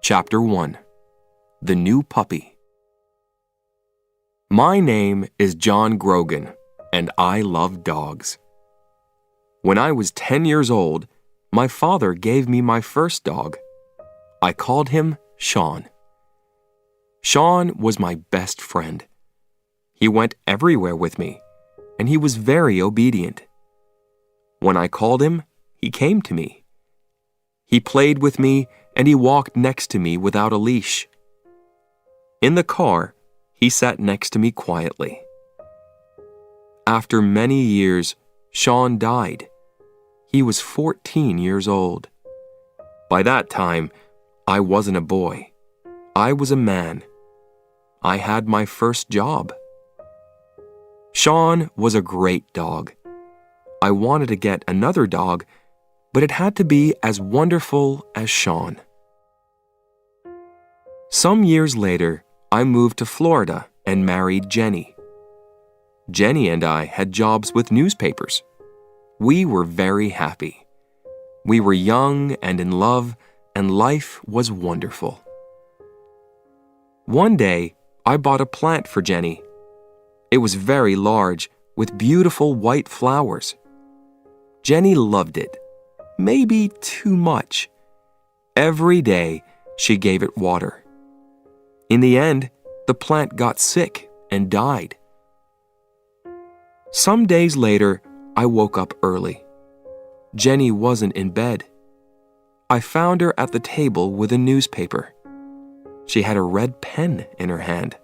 Chapter 1. The New Puppy. My name is John Grogan, and I love dogs. When I was 10 years old, my father gave me my first dog. I called him Sean. Sean was my best friend. He went everywhere with me, and he was very obedient. When I called him, he came to me. He played with me, and he walked next to me without a leash. In the car, he sat next to me quietly. After many years, Sean died. He was 14 years old. By that time, I wasn't a boy. I was a man. I had my first job. Sean was a great dog. I wanted to get another dog, but it had to be as wonderful as Sean. Some years later, I moved to Florida and married Jenny. Jenny and I had jobs with newspapers. We were very happy. We were young and in love, and life was wonderful. One day, I bought a plant for Jenny. It was very large, with beautiful white flowers. Jenny loved it. Maybe too much. Every day, she gave it water. In the end, the plant got sick and died. Some days later, I woke up early. Jenny wasn't in bed. I found her at the table with a newspaper. She had a red pen in her hand.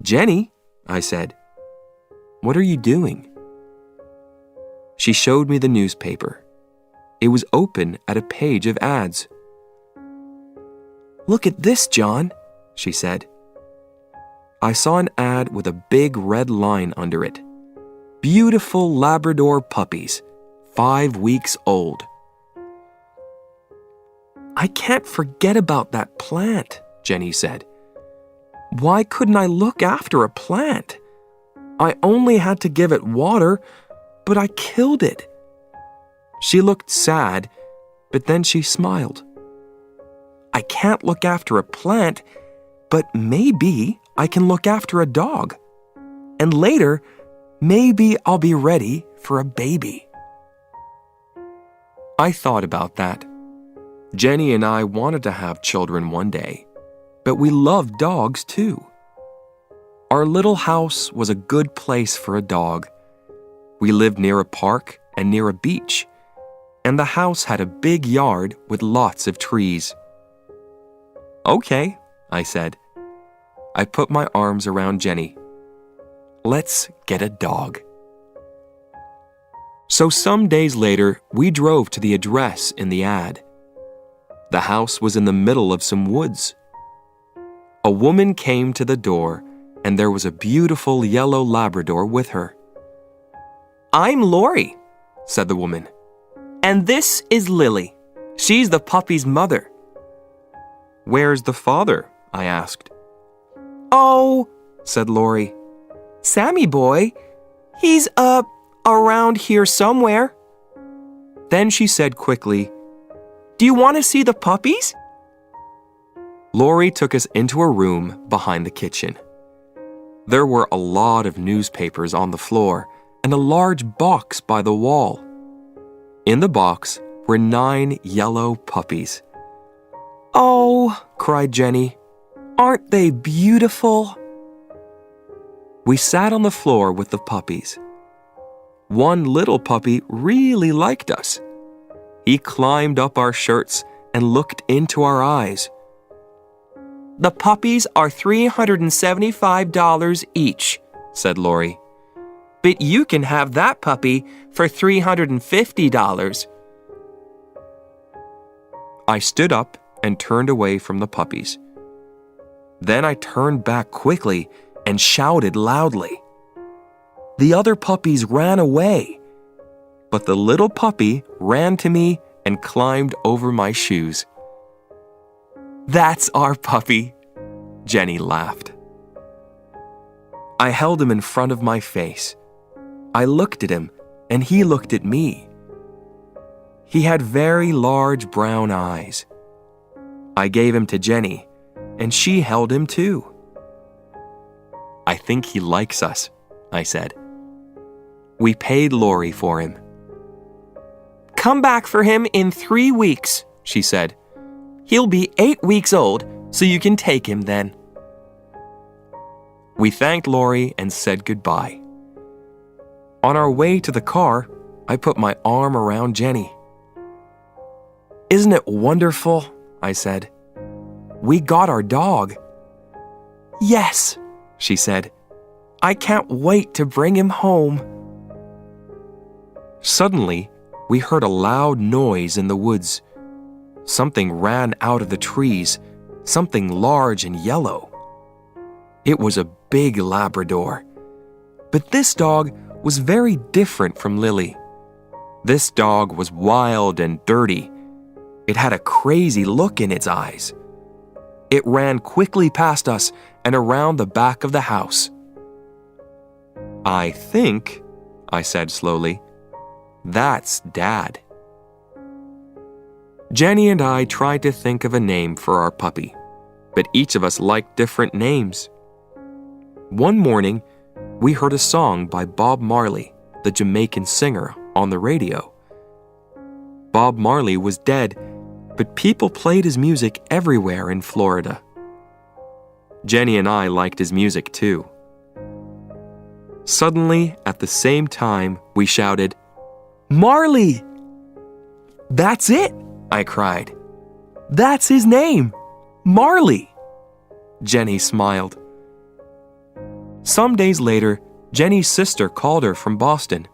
"Jenny," I said, "what are you doing?" She showed me the newspaper. It was open at a page of ads. "Look at this, John," she said. I saw an ad with a big red line under it. Beautiful Labrador puppies, 5 weeks old. "I can't forget about that plant," Jenny said. "Why couldn't I look after a plant? I only had to give it water, but I killed it." She looked sad, but then she smiled. "I can't look after a plant, but maybe I can look after a dog. And later, maybe I'll be ready for a baby." I thought about that. Jenny and I wanted to have children one day, but we loved dogs too. Our little house was a good place for a dog. We lived near a park and near a beach, and the house had a big yard with lots of trees. "Okay," I said. I put my arms around Jenny. "Let's get a dog." So some days later, we drove to the address in the ad. The house was in the middle of some woods. A woman came to the door, and there was a beautiful yellow Labrador with her. "I'm Lori," said the woman. "And this is Lily. She's the puppy's mother." "Where's the father?" I asked. "Oh," said Lori, "Sammy boy, he's around here somewhere." Then she said quickly, "Do you want to see the puppies?" Lori took us into a room behind the kitchen. There were a lot of newspapers on the floor and a large box by the wall. In the box were 9 yellow puppies. "Oh," cried Jenny, "aren't they beautiful?" We sat on the floor with the puppies. One little puppy really liked us. He climbed up our shirts and looked into our eyes. "The puppies are $375 each," said Lori. "But you can have that puppy for $350. I stood up and turned away from the puppies. Then I turned back quickly and shouted loudly. The other puppies ran away, but the little puppy ran to me and climbed over my shoes. "That's our puppy," Jenny laughed. I held him in front of my face. I looked at him, and he looked at me. He had very large brown eyes. I gave him to Jenny, and she held him too. I think he likes us, I said. We paid Lori for him. Come back for him in 3 weeks, she said. He'll be 8 weeks old, so you can take him then. We thanked Lori and said goodbye. On our way to the car, I put my arm around Jenny. Isn't it wonderful? I said. We got our dog. Yes, she said. I can't wait to bring him home. Suddenly, we heard a loud noise in the woods. Something ran out of the trees, something large and yellow. It was a big Labrador. But this dog was very different from Lily. This dog was wild and dirty. It had a crazy look in its eyes. It ran quickly past us and around the back of the house. I think, I said slowly, that's Dad. Jenny and I tried to think of a name for our puppy, but each of us liked different names. One morning, we heard a song by Bob Marley, the Jamaican singer, on the radio. Bob Marley was dead, but people played his music everywhere in Florida. Jenny and I liked his music too. Suddenly, at the same time, we shouted, "Marley!" "That's it!" I cried. "That's his name! Marley!" Jenny smiled. Some days later, Jenny's sister called her from Boston.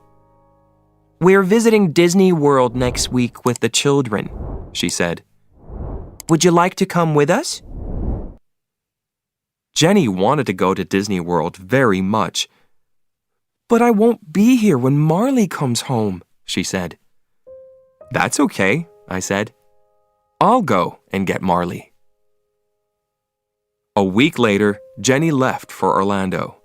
"We're visiting Disney World next week with the children," she said. "Would you like to come with us?" Jenny wanted to go to Disney World very much. "But I won't be here when Marley comes home," she said. "That's okay," I said. "I'll go and get Marley." A week later, Jenny left for Orlando.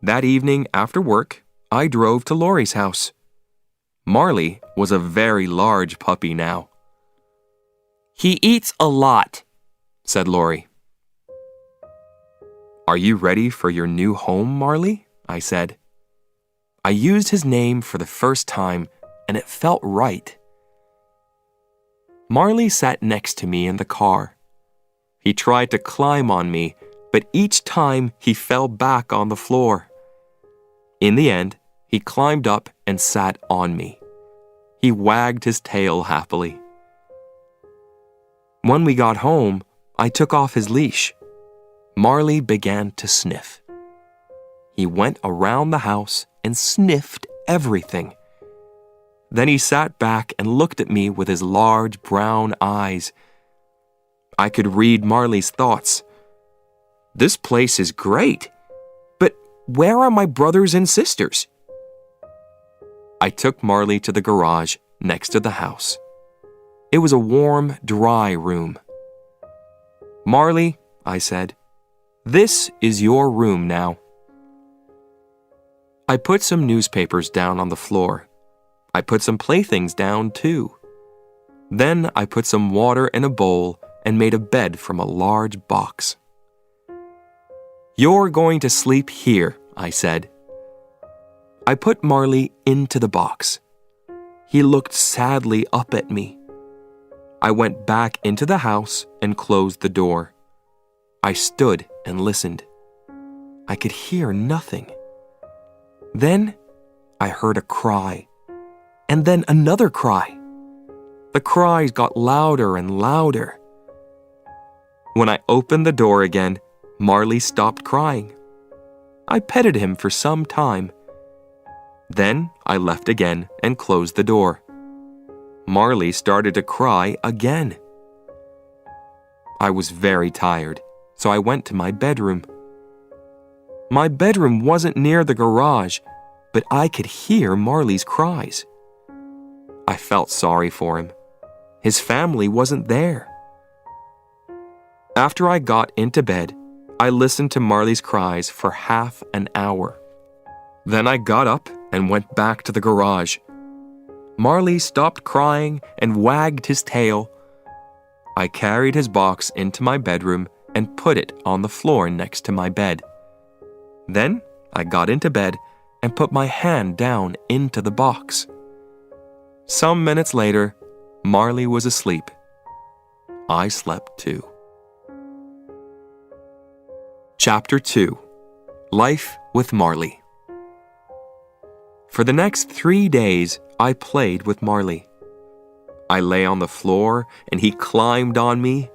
That evening after work, I drove to Lori's house. Marley was a very large puppy now. "He eats a lot," said Lori. "Are you ready for your new home, Marley?" I said. I used his name for the first time, and it felt right. Marley sat next to me in the car. He tried to climb on me, but each time he fell back on the floor. In the end, he climbed up and sat on me. He wagged his tail happily. When we got home, I took off his leash. Marley began to sniff. He went around the house and sniffed everything. Then he sat back and looked at me with his large brown eyes. I could read Marley's thoughts. This place is great, but where are my brothers and sisters? I took Marley to the garage next to the house. It was a warm, dry room. "Marley," I said, "this is your room now." I put some newspapers down on the floor. I put some playthings down too. Then I put some water in a bowl and made a bed from a large box. "You're going to sleep here," I said. I put Marley into the box. He looked sadly up at me. I went back into the house and closed the door. I stood and listened. I could hear nothing. Then I heard a cry, and then another cry. The cries got louder and louder. When I opened the door again, Marley stopped crying. I petted him for some time. Then I left again and closed the door. Marley started to cry again. I was very tired, so I went to my bedroom. My bedroom wasn't near the garage, but I could hear Marley's cries. I felt sorry for him. His family wasn't there. After I got into bed, I listened to Marley's cries for half an hour. Then I got up and went back to the garage. Marley stopped crying and wagged his tail. I carried his box into my bedroom and put it on the floor next to my bed. Then I got into bed and put my hand down into the box. Some minutes later, Marley was asleep. I slept too. Chapter 2. Life with Marley. For the next 3 days, I played with Marley. I lay on the floor and he climbed on me.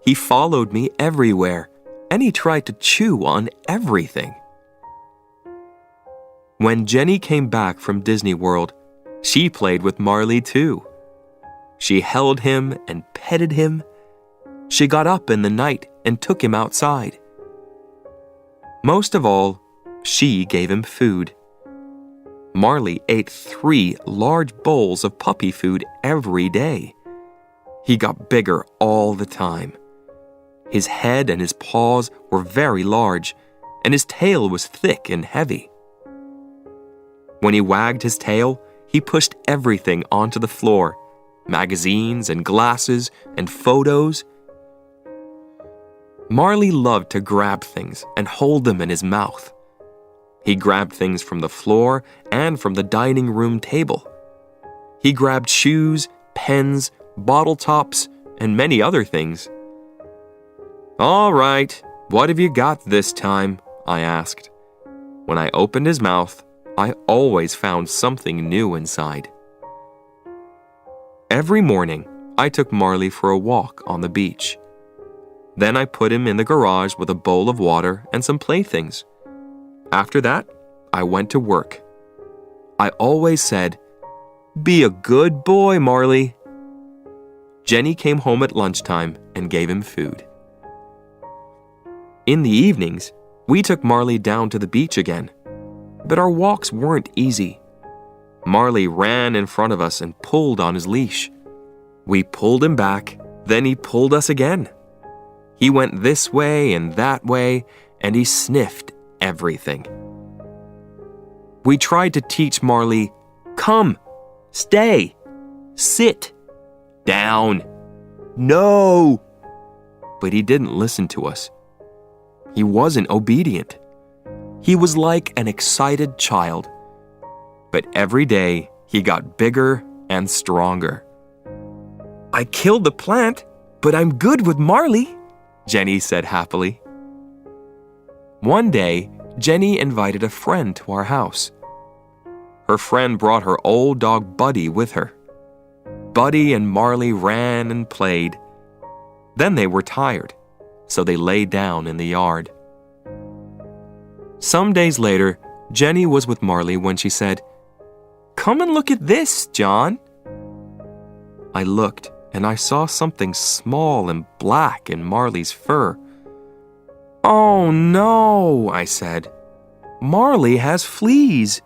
He followed me everywhere and he tried to chew on everything. When Jenny came back from Disney World, she played with Marley too. She held him and petted him. She got up in the night and took him outside. Most of all, she gave him food. Marley ate 3 large bowls of puppy food every day. He got bigger all the time. His head and his paws were very large, and his tail was thick and heavy. When he wagged his tail, he pushed everything onto the floor, magazines and glasses and photos. Marley loved to grab things and hold them in his mouth. He grabbed things from the floor and from the dining room table. He grabbed shoes, pens, bottle tops, and many other things. "All right, what have you got this time?" I asked. When I opened his mouth, I always found something new inside. Every morning, I took Marley for a walk on the beach. Then I put him in the garage with a bowl of water and some playthings. After that, I went to work. I always said, "Be a good boy, Marley." Jenny came home at lunchtime and gave him food. In the evenings, we took Marley down to the beach again. But our walks weren't easy. Marley ran in front of us and pulled on his leash. We pulled him back, then he pulled us again. He went this way and that way, and he sniffed everything. We tried to teach Marley, "Come, stay, sit, down, no." But he didn't listen to us. He wasn't obedient. He was like an excited child. But every day, he got bigger and stronger. "I killed the plant, but I'm good with Marley," Jenny said happily. One day, Jenny invited a friend to our house. Her friend brought her old dog Buddy with her. Buddy and Marley ran and played. Then they were tired, so they lay down in the yard. Some days later, Jenny was with Marley when she said, "Come and look at this, John." I looked and I saw something small and black in Marley's fur. "Oh no," I said. "Marley has fleas."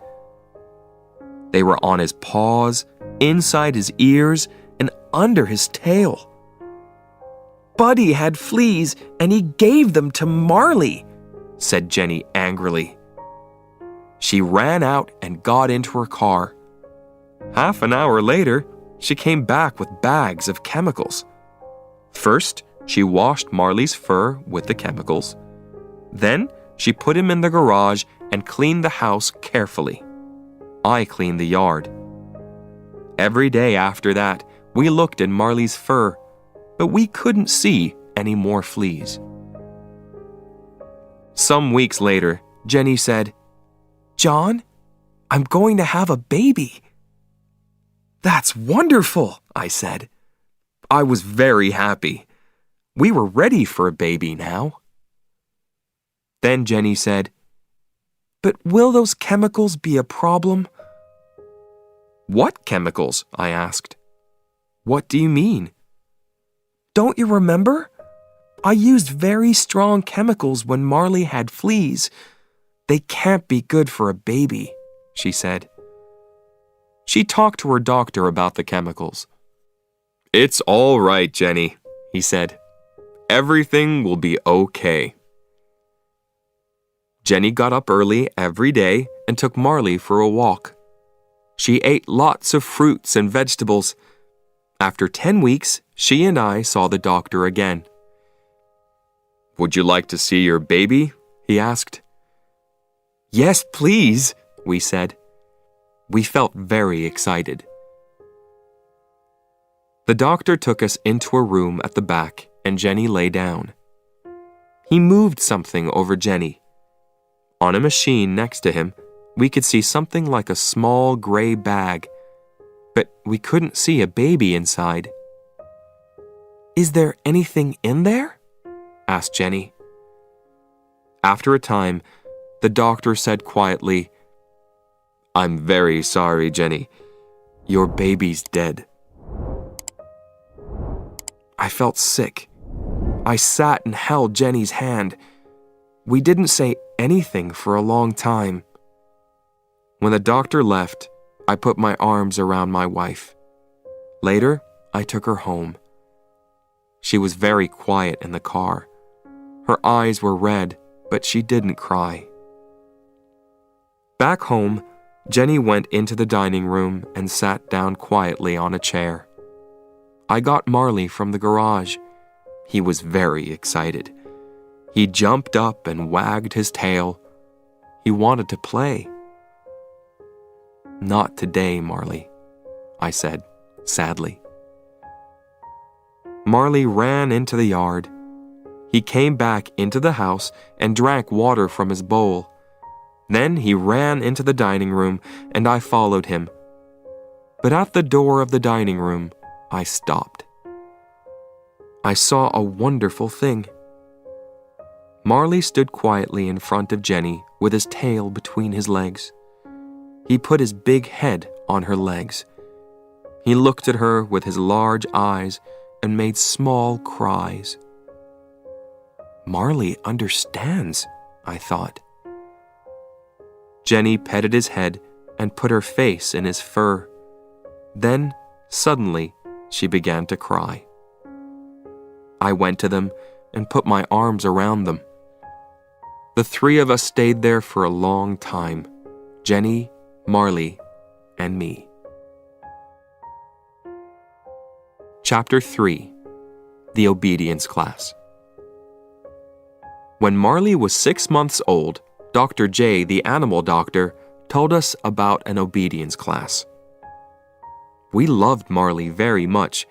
They were on his paws, inside his ears, and under his tail. "Buddy had fleas and he gave them to Marley," said Jenny angrily. She ran out and got into her car. Half an hour later, she came back with bags of chemicals. First, she washed Marley's fur with the chemicals. Then, she put him in the garage and cleaned the house carefully. I cleaned the yard. Every day after that, we looked at Marley's fur, but we couldn't see any more fleas. Some weeks later, Jenny said, "John, I'm going to have a baby." "That's wonderful," I said. I was very happy. We were ready for a baby now. Then Jenny said, "But will those chemicals be a problem?" "What chemicals?" I asked. "What do you mean?" "Don't you remember? I used very strong chemicals when Marley had fleas. They can't be good for a baby," she said. She talked to her doctor about the chemicals. "It's all right, Jenny," he said. "Everything will be okay." Jenny got up early every day and took Marley for a walk. She ate lots of fruits and vegetables. After 10 weeks, she and I saw the doctor again. "Would you like to see your baby?" he asked. "Yes, please," we said. We felt very excited. The doctor took us into a room at the back, and Jenny lay down. He moved something over Jenny. On a machine next to him, we could see something like a small gray bag, but we couldn't see a baby inside. "Is there anything in there?" asked Jenny. After a time, the doctor said quietly, "I'm very sorry, Jenny. Your baby's dead." I felt sick. I sat and held Jenny's hand. We didn't say anything for a long time. When the doctor left, I put my arms around my wife. Later, I took her home. She was very quiet in the car. Her eyes were red, but she didn't cry. Back home, Jenny went into the dining room and sat down quietly on a chair. I got Marley from the garage. He was very excited. He jumped up and wagged his tail. He wanted to play. "Not today, Marley," I said, sadly. Marley ran into the yard. He came back into the house and drank water from his bowl. Then he ran into the dining room, and I followed him. But at the door of the dining room, I stopped. I saw a wonderful thing. Marley stood quietly in front of Jenny with his tail between his legs. He put his big head on her legs. He looked at her with his large eyes and made small cries. Marley understands, I thought. Jenny petted his head and put her face in his fur. Then, suddenly, she began to cry. I went to them and put my arms around them. The three of us stayed there for a long time, Jenny, Marley, and me. Chapter 3. The Obedience Class. When Marley was 6 months old, Dr. J, the animal doctor, told us about an obedience class. We loved Marley very much,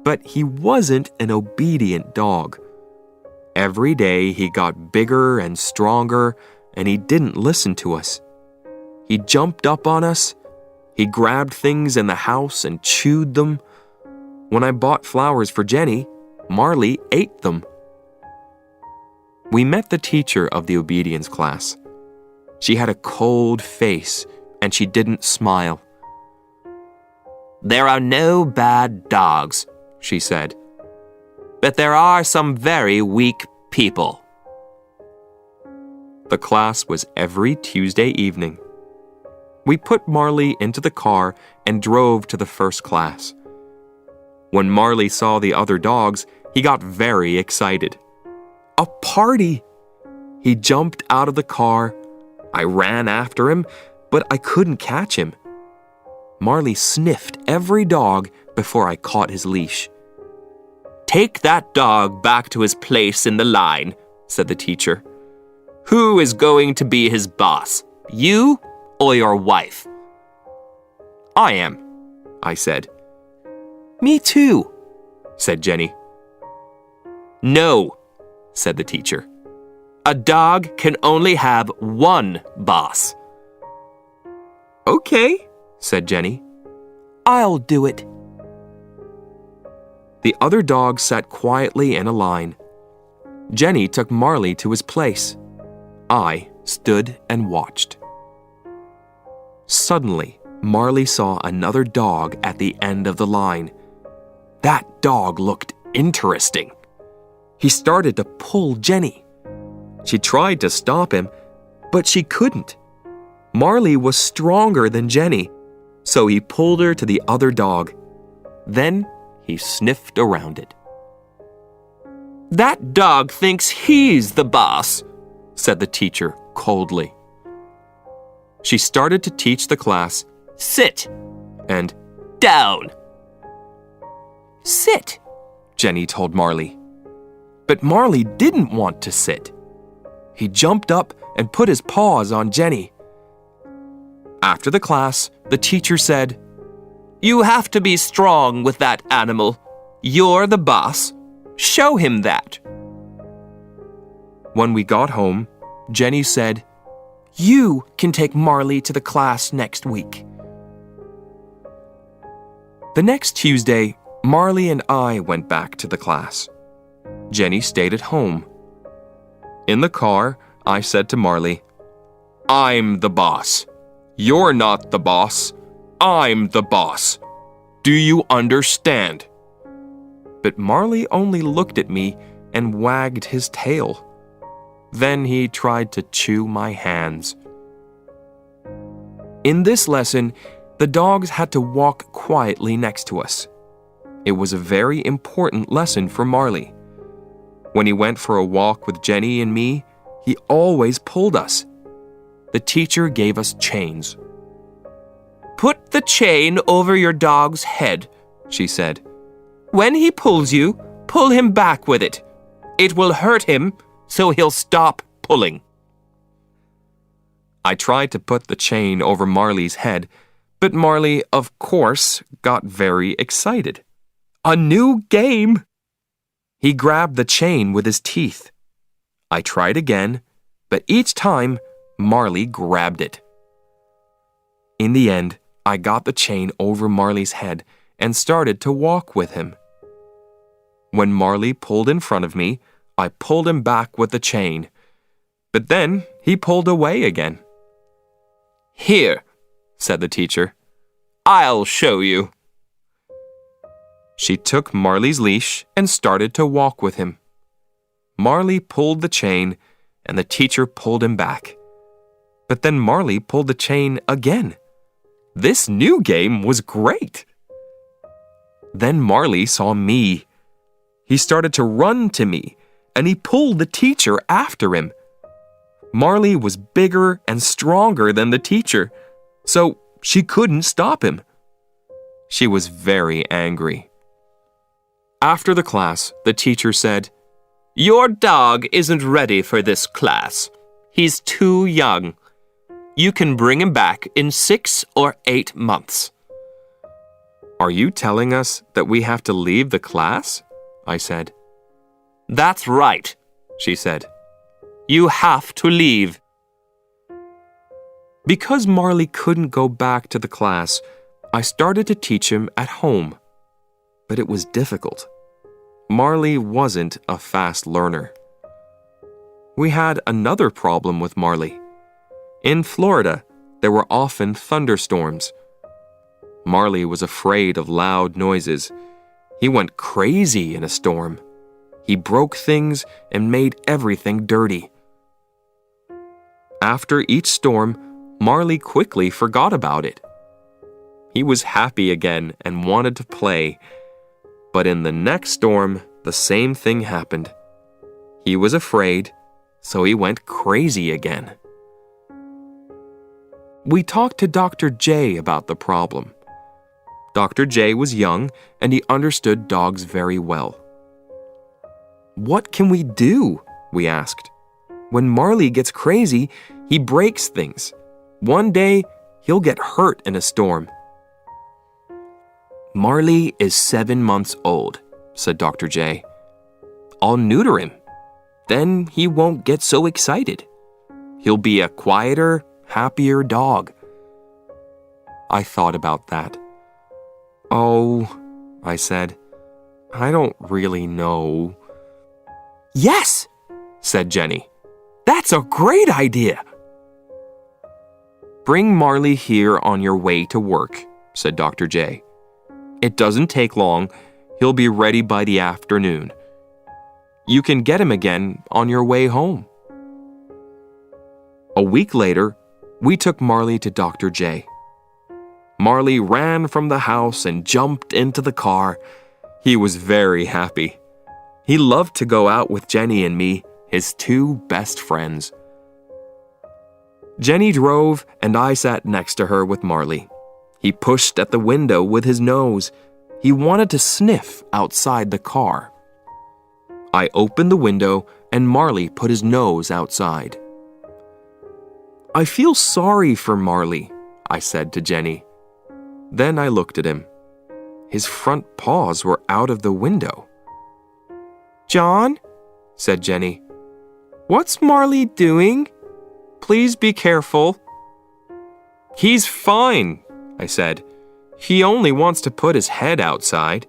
but he wasn't an obedient dog. Every day he got bigger and stronger, and he didn't listen to us. He jumped up on us. He grabbed things in the house and chewed them. When I bought flowers for Jenny, Marley ate them. We met the teacher of the obedience class. She had a cold face, and she didn't smile. "There are no bad dogs," she said, "but there are some very weak people." The class was every Tuesday evening. We put Marley into the car and drove to the first class. When Marley saw the other dogs, he got very excited. A party! He jumped out of the car. I ran after him, but I couldn't catch him. Marley sniffed every dog before I caught his leash. "Take that dog back to his place in the line," said the teacher. "Who is going to be his boss, you or your wife?" "I am," I said. "Me too," said Jenny. "No," said the teacher. "A dog can only have one boss." "Okay," said Jenny. "I'll do it." The other dogs sat quietly in a line. Jenny took Marley to his place. I stood and watched. Suddenly, Marley saw another dog at the end of the line. That dog looked interesting. He started to pull Jenny. She tried to stop him, but she couldn't. Marley was stronger than Jenny, so he pulled her to the other dog. Then he sniffed around it. "That dog thinks he's the boss," said the teacher coldly. She started to teach the class, "Sit," and "Down." "Sit," Jenny told Marley. But Marley didn't want to sit. He jumped up and put his paws on Jenny. After the class, the teacher said, "You have to be strong with that animal. You're the boss. Show him that." When we got home, Jenny said, "You can take Marley to the class next week." The next Tuesday, Marley and I went back to the class. Jenny stayed at home. In the car, I said to Marley, "I'm the boss. You're not the boss. I'm the boss. Do you understand?" But Marley only looked at me and wagged his tail. Then he tried to chew my hands. In this lesson, the dogs had to walk quietly next to us. It was a very important lesson for Marley. When he went for a walk with Jenny and me, he always pulled us. The teacher gave us chains. "Put the chain over your dog's head," she said. "When he pulls you, pull him back with it. It will hurt him, so he'll stop pulling." I tried to put the chain over Marley's head, but Marley, of course, got very excited. A new game! He grabbed the chain with his teeth. I tried again, but each time, Marley grabbed it. In the end, I got the chain over Marley's head and started to walk with him. When Marley pulled in front of me, I pulled him back with the chain, but then he pulled away again. "Here," said the teacher. "I'll show you." She took Marley's leash and started to walk with him. Marley pulled the chain, and the teacher pulled him back. But then Marley pulled the chain again. This new game was great. Then Marley saw me. He started to run to me, and he pulled the teacher after him. Marley was bigger and stronger than the teacher, so she couldn't stop him. She was very angry. After the class, the teacher said, "Your dog isn't ready for this class. He's too young. You can bring him back in 6 or 8 months." "Are you telling us that we have to leave the class?" I said. "That's right," she said. "You have to leave." Because Marley couldn't go back to the class, I started to teach him at home. But it was difficult. Marley wasn't a fast learner. We had another problem with Marley. In Florida, there were often thunderstorms. Marley was afraid of loud noises. He went crazy in a storm. He broke things and made everything dirty. After each storm, Marley quickly forgot about it. He was happy again and wanted to play. But in the next storm, the same thing happened. He was afraid, so he went crazy again. We talked to Dr. J about the problem. Dr. J was young and he understood dogs very well. "What can we do?" we asked. "When Marley gets crazy, he breaks things. One day, he'll get hurt in a storm." "Marley is 7 months old," said Dr. J. "I'll neuter him. Then he won't get so excited. He'll be a quieter, happier dog." I thought about that. "Oh," I said, "I don't really know." "Yes," said Jenny. "That's a great idea." "Bring Marley here on your way to work," said Dr. J. "It doesn't take long. He'll be ready by the afternoon. You can get him again on your way home." A week later, we took Marley to Dr. J. Marley ran from the house and jumped into the car. He was very happy. He loved to go out with Jenny and me, his 2 best friends. Jenny drove and I sat next to her with Marley. He pushed at the window with his nose. He wanted to sniff outside the car. I opened the window and Marley put his nose outside. "I feel sorry for Marley," I said to Jenny. Then I looked at him. His front paws were out of the window. "John," said Jenny, "what's Marley doing? Please be careful." "He's fine," I said. "He only wants to put his head outside."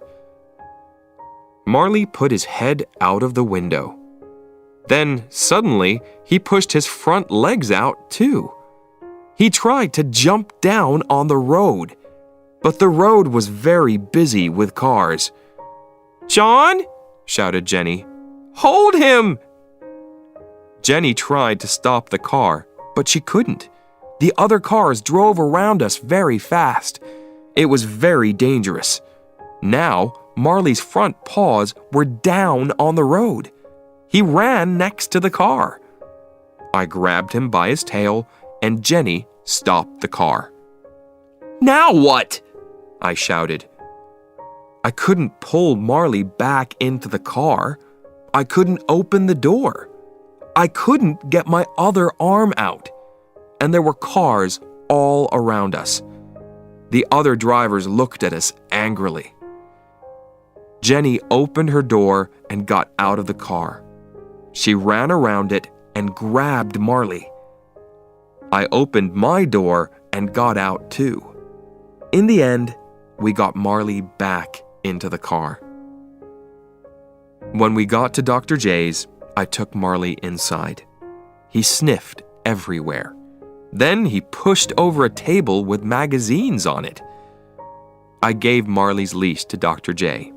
Marley put his head out of the window. Then, suddenly, he pushed his front legs out, too. He tried to jump down on the road, but the road was very busy with cars. "John!" shouted Jenny. "Hold him!" Jenny tried to stop the car, but she couldn't. The other cars drove around us very fast. It was very dangerous. Now, Marley's front paws were down on the road. He ran next to the car. I grabbed him by his tail, and Jenny stopped the car. "Now what?" I shouted. I couldn't pull Marley back into the car. I couldn't open the door. I couldn't get my other arm out. And there were cars all around us. The other drivers looked at us angrily. Jenny opened her door and got out of the car. She ran around it and grabbed Marley. I opened my door and got out too. In the end, we got Marley back into the car. When we got to Dr. J's, I took Marley inside. He sniffed everywhere. Then he pushed over a table with magazines on it. I gave Marley's leash to Dr. J.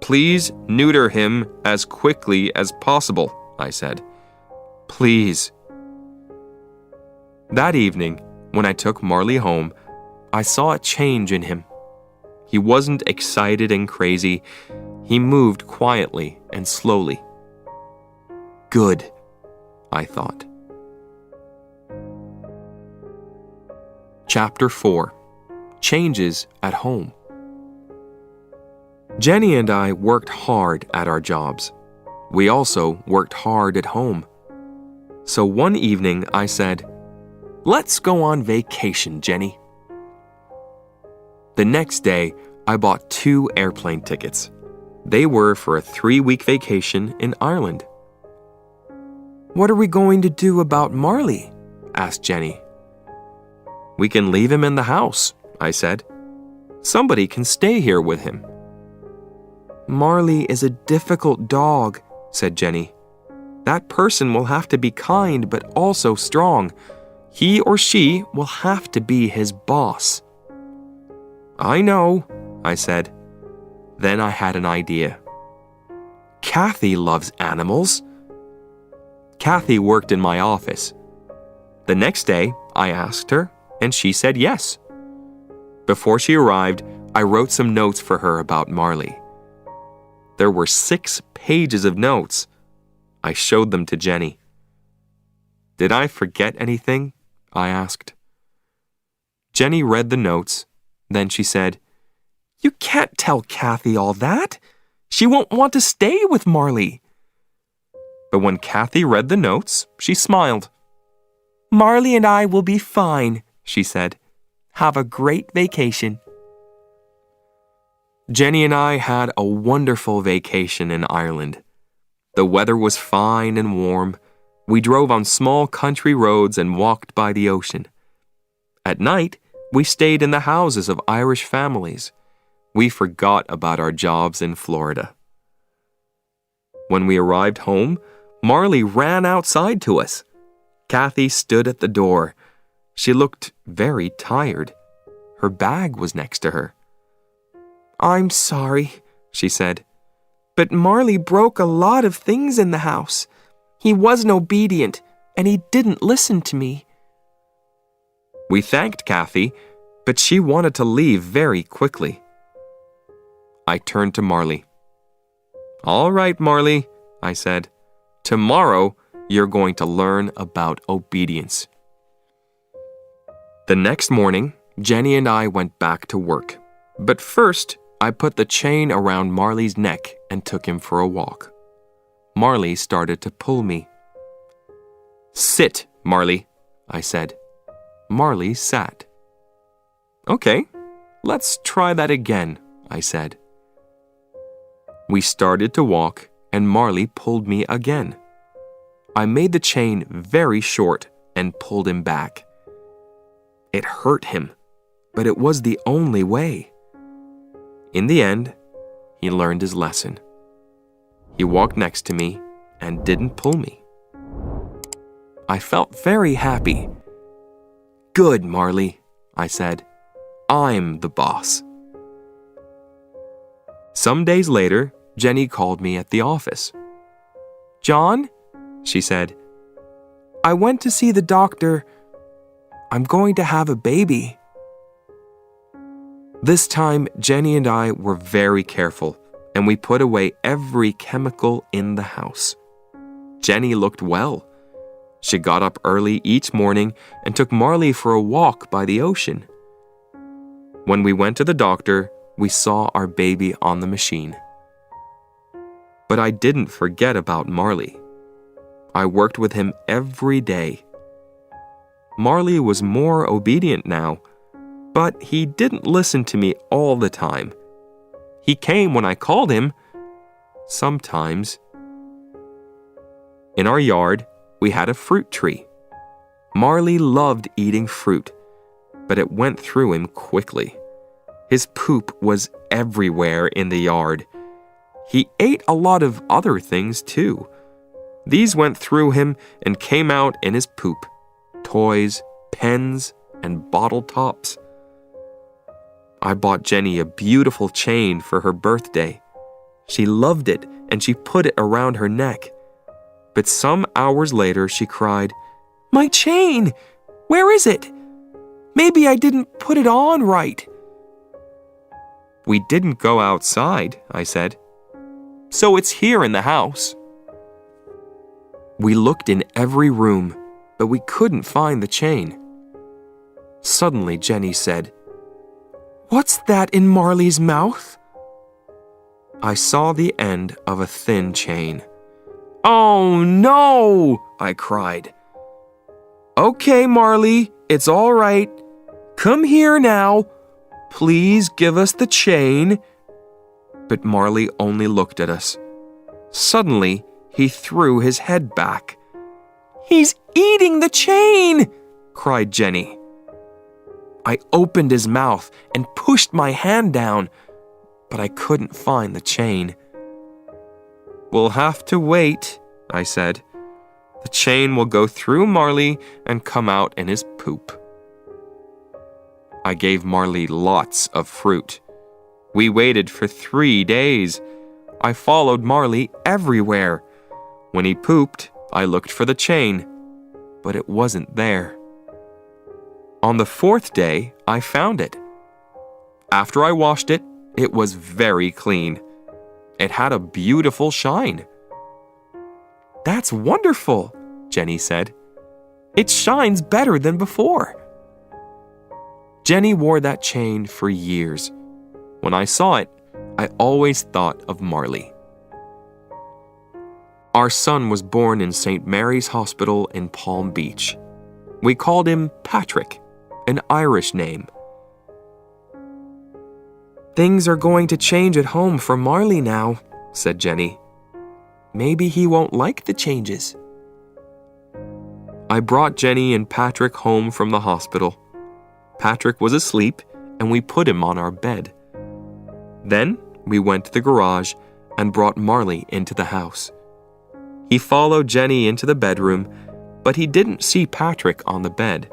"Please neuter him as quickly as possible," I said. "Please." That evening, when I took Marley home, I saw a change in him. He wasn't excited and crazy. He moved quietly and slowly. Good, I thought. Chapter 4. Changes at Home. Jenny and I worked hard at our jobs. We also worked hard at home. So one evening I said, "Let's go on vacation, Jenny." The next day, I bought 2 airplane tickets. They were for a 3-week vacation in Ireland. "What are we going to do about Marley?" asked Jenny. "We can leave him in the house," I said. "Somebody can stay here with him." "Marley is a difficult dog," said Jenny. "That person will have to be kind but also strong. He or she will have to be his boss." "I know," I said. Then I had an idea. "Kathy loves animals." Kathy worked in my office. The next day, I asked her, and she said yes. Before she arrived, I wrote some notes for her about Marley. There were 6 pages of notes. I showed them to Jenny. "Did I forget anything?" I asked. Jenny read the notes. Then she said, "You can't tell Kathy all that. She won't want to stay with Marley." But when Kathy read the notes, she smiled. "Marley and I will be fine," she said. "Have a great vacation." Jenny and I had a wonderful vacation in Ireland. The weather was fine and warm. We drove on small country roads and walked by the ocean. At night, we stayed in the houses of Irish families. We forgot about our jobs in Florida. When we arrived home, Marley ran outside to us. Kathy stood at the door. She looked very tired. Her bag was next to her. "I'm sorry," she said, "but Marley broke a lot of things in the house. He wasn't obedient, and he didn't listen to me." We thanked Kathy, but she wanted to leave very quickly. I turned to Marley. "All right, Marley," I said. "Tomorrow, you're going to learn about obedience." The next morning, Jenny and I went back to work. But first, I put the chain around Marley's neck and took him for a walk. Marley started to pull me. "Sit, Marley," I said. Marley sat. "Okay, let's try that again," I said. We started to walk, and Marley pulled me again. I made the chain very short and pulled him back. It hurt him, but it was the only way. In the end, he learned his lesson. He walked next to me and didn't pull me. I felt very happy. "Good, Marley," I said. "I'm the boss." Some days later, Jenny called me at the office. "John," she said, "I went to see the doctor. I'm going to have a baby." This time, Jenny and I were very careful, and we put away every chemical in the house. Jenny looked well. She got up early each morning and took Marley for a walk by the ocean. When we went to the doctor, we saw our baby on the machine. But I didn't forget about Marley. I worked with him every day. Marley was more obedient now, but he didn't listen to me all the time. He came when I called him, sometimes. In our yard, we had a fruit tree. Marley loved eating fruit, but it went through him quickly. His poop was everywhere in the yard. He ate a lot of other things too. These went through him and came out in his poop: toys, pens, and bottle tops. I bought Jenny a beautiful chain for her birthday. She loved it and she put it around her neck. But some hours later she cried, "My chain! Where is it? Maybe I didn't put it on right." "We didn't go outside," I said. "So it's here in the house." We looked in every room, but we couldn't find the chain. Suddenly Jenny said, "What's that in Marley's mouth?" I saw the end of a thin chain. "Oh no!" I cried. "Okay, Marley, it's all right. Come here now. Please give us the chain." But Marley only looked at us. Suddenly, he threw his head back. "He's eating the chain!" cried Jenny. I opened his mouth and pushed my hand down, but I couldn't find the chain. "We'll have to wait," I said. "The chain will go through Marley and come out in his poop." I gave Marley lots of fruit. We waited for 3 days. I followed Marley everywhere. When he pooped, I looked for the chain, but it wasn't there. On the 4th day, I found it. After I washed it, it was very clean. It had a beautiful shine. "That's wonderful," Jenny said. "It shines better than before." Jenny wore that chain for years. When I saw it, I always thought of Marley. Our son was born in St. Mary's Hospital in Palm Beach. We called him Patrick, an Irish name. "Things are going to change at home for Marley now," said Jenny. "Maybe he won't like the changes." I brought Jenny and Patrick home from the hospital. Patrick was asleep, and we put him on our bed. Then we went to the garage and brought Marley into the house. He followed Jenny into the bedroom, but he didn't see Patrick on the bed.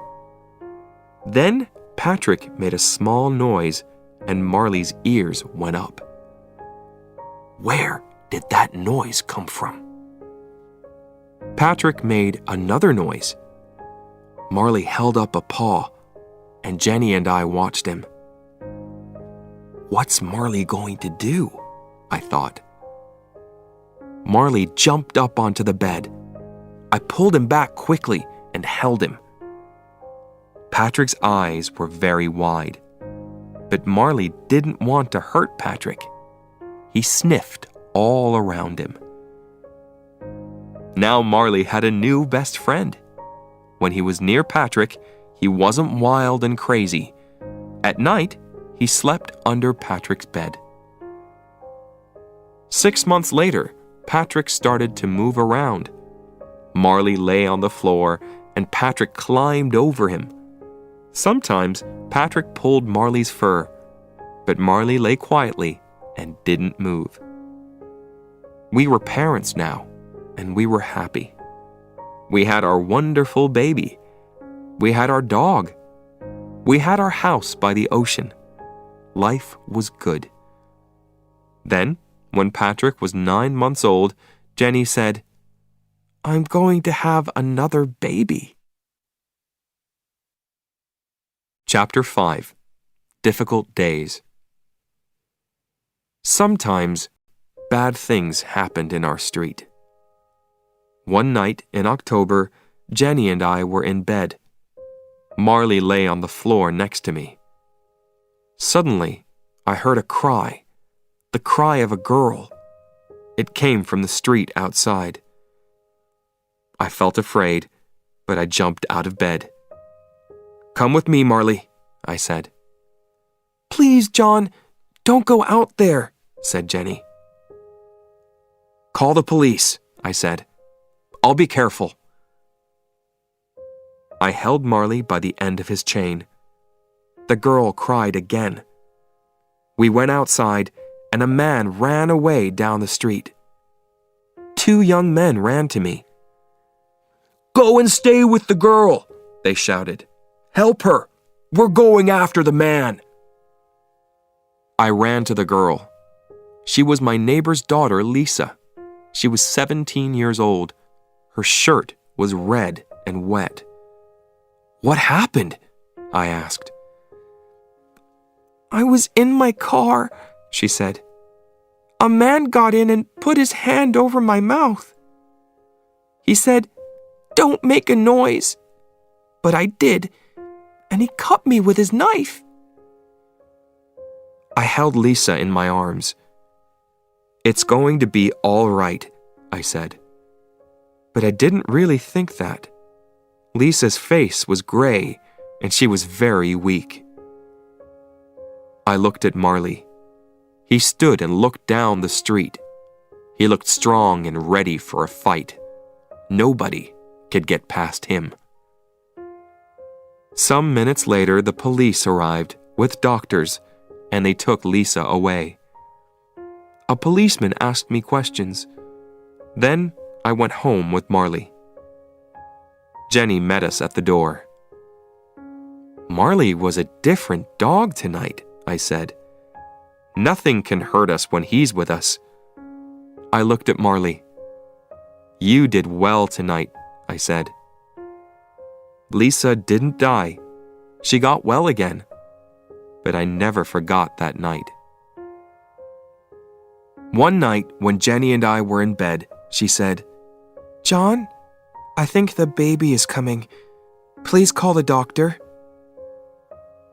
Then Patrick made a small noise, and Marley's ears went up. Where did that noise come from? Patrick made another noise. Marley held up a paw, and Jenny and I watched him. What's Marley going to do? I thought. Marley jumped up onto the bed. I pulled him back quickly and held him. Patrick's eyes were very wide, but Marley didn't want to hurt Patrick. He sniffed all around him. Now Marley had a new best friend. When he was near Patrick, he wasn't wild and crazy. At night, he slept under Patrick's bed. 6 months later, Patrick started to move around. Marley lay on the floor and Patrick climbed over him. Sometimes Patrick pulled Marley's fur, but Marley lay quietly and didn't move. We were parents now, and we were happy. We had our wonderful baby. We had our dog. We had our house by the ocean. Life was good. Then, when Patrick was 9 months old, Jenny said, "I'm going to have another baby." Chapter 5. Difficult Days. Sometimes, bad things happened in our street. One night in October, Jenny and I were in bed. Marley lay on the floor next to me. Suddenly, I heard a cry, the cry of a girl. It came from the street outside. I felt afraid, but I jumped out of bed. "Come with me, Marley," I said. "Please, John, don't go out there," said Jenny. "Call the police," I said. "I'll be careful." I held Marley by the end of his chain. The girl cried again. We went outside, and a man ran away down the street. 2 young men ran to me. "Go and stay with the girl," they shouted. "Help her. We're going after the man." I ran to the girl. She was my neighbor's daughter, Lisa. She was 17 years old. Her shirt was red and wet. "What happened?" I asked. "I was in my car," she said. "A man got in and put his hand over my mouth. He said, 'Don't make a noise.' But I did, and he cut me with his knife." I held Lisa in my arms. "It's going to be all right," I said. But I didn't really think that. Lisa's face was gray, and she was very weak. I looked at Marley. He stood and looked down the street. He looked strong and ready for a fight. Nobody could get past him. Some minutes later, the police arrived with doctors, and they took Lisa away. A policeman asked me questions. Then I went home with Marley. Jenny met us at the door. "Marley was a different dog tonight," I said. "Nothing can hurt us when he's with us." I looked at Marley. "You did well tonight," I said. Lisa didn't die. She got well again. But I never forgot that night. One night, when Jenny and I were in bed, she said, "John, I think the baby is coming. Please call the doctor."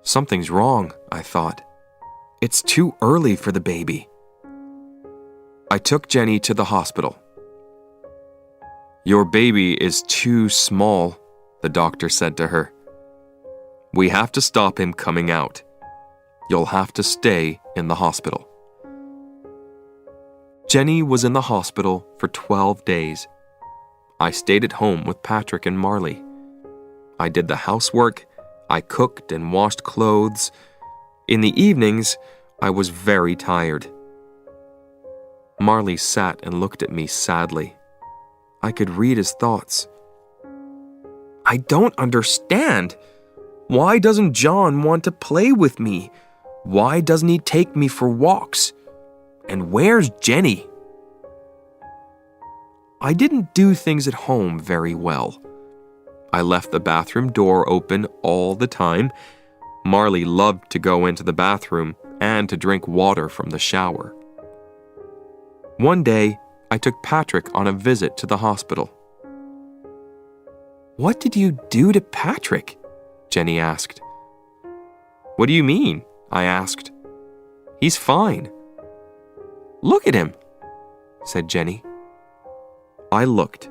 Something's wrong, I thought. It's too early for the baby. I took Jenny to the hospital. "Your baby is too small," the doctor said to her. "We have to stop him coming out. You'll have to stay in the hospital." Jenny was in the hospital for 12 days. I stayed at home with Patrick and Marley. I did the housework, I cooked and washed clothes. In the evenings, I was very tired. Marley sat and looked at me sadly. I could read his thoughts. "I don't understand. Why doesn't John want to play with me? Why doesn't he take me for walks? And where's Jenny?" I didn't do things at home very well. I left the bathroom door open all the time. Marley loved to go into the bathroom and to drink water from the shower. One day, I took Patrick on a visit to the hospital. "What did you do to Patrick?" Jenny asked. "What do you mean?" I asked. "He's fine." "Look at him," said Jenny. I looked,